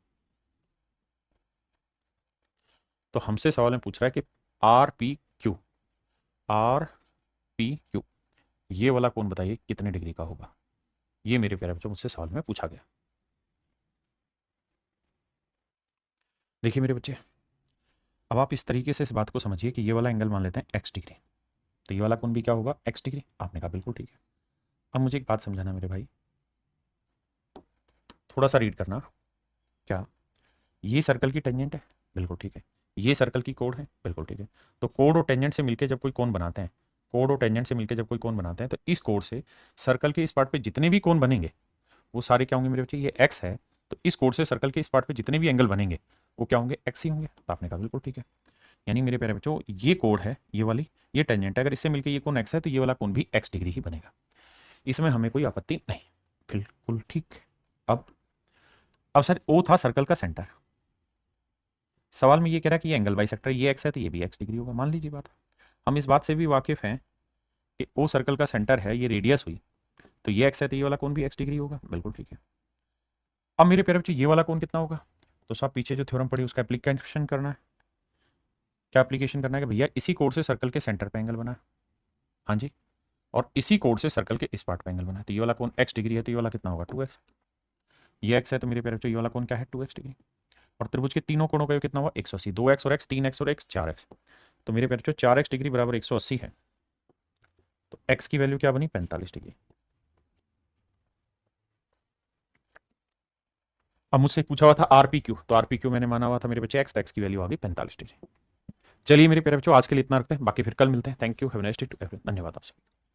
तो हमसे सवाल में पूछ रहा है कि R P Q, R P Q, ये वाला कोण बताइए कितने डिग्री का होगा। ये मेरे प्यारे बच्चों मुझसे सवाल में पूछा गया। देखिए मेरे बच्चे, अब आप इस तरीके से इस बात को समझिए कि ये वाला एंगल मान लेते हैं एक्स डिग्री, तो ये वाला कोण भी क्या होगा, एक्स डिग्री। आपने कहा बिल्कुल ठीक है। अब मुझे एक बात समझाना मेरे भाई, थोड़ा सा रीड करना। क्या ये सर्कल की टेंजेंट है? बिल्कुल ठीक है। ये सर्कल की कोड है? बिल्कुल ठीक है। तो कोड और टेंजेंट से मिलकर जब कोई कोण बनाते हैं, कोड और टेंजेंट से मिलकर जब कोई कोण बनाते हैं, तो इस कोड से सर्कल के इस पार्ट पे जितने भी कोण बनेंगे वो सारे क्या होंगे मेरे बच्चे, ये एक्स है, तो इस कोड से सर्कल के इस पार्ट पे जितने भी एंगल बनेंगे वो क्या होंगे, एक्स ही होंगे। तो आपने कहा बिल्कुल ठीक है। यानी मेरे प्यारे बच्चों ये कोड है, ये वाली, ये टेंजेंट है, अगर इससे मिलकर ये कोण एक्स है तो ये वाला कोण भी एक्स डिग्री ही बनेगा। इसमें हमें कोई आपत्ति नहीं। बिल्कुल ठीक। अब सर ओ था सर्कल का सेंटर, सवाल में ये कह रहा है कि ये एंगल बाइसेक्टर, ये एक्स है तो ये भी एक्स डिग्री होगा। मान लीजिए बात, हम इस बात से भी वाकिफ हैं कि ओ सर्कल का सेंटर है, ये रेडियस हुई, तो ये एक्स है तो ये वाला कोण भी एक्स डिग्री होगा। बिल्कुल ठीक है। अब मेरे प्यारे बच्चों ये वाला कोण कितना होगा, तो साहब पीछे जो थ्योरम पड़ी उसका एप्लीकेशन करना है। क्या एप्लीकेशन करना है कि भैया इसी कोड से सर्कल के सेंटर पे एंगल बना है, हाँ जी, और इसी कोड से सर्कल के इस पार्ट पे एंगल बना है, तो ये वाला कोण एक्स डिग्री है तो ये वाला कितना होगा, 2x। ये एक्स है तो मेरे प्यारे बच्चों ये वाला कोण क्या है, 2x डिग्री। और त्रिभुज के तीनों कोणों का योग कितना हुआ, 180। 2x और x, 3x और x, 4x। तो मेरे प्यारे बच्चों 4x डिग्री बराबर 180 है, तो x की वैल्यू क्या बनी, 45 डिग्री। अब मुझसे पूछा हुआ था आरपीक्यू, तो आरपीक्यू मैंने माना हुआ था मेरे बच्चे एक्स की वैल्यू आ गई 45 डिग्री। चलिए मेरे प्यारे बच्चों आज के लिए इतना रखते हैं, बाकी फिर कल मिलते हैं। Thank you, have a nice day to everyone. धन्यवाद आप सभी।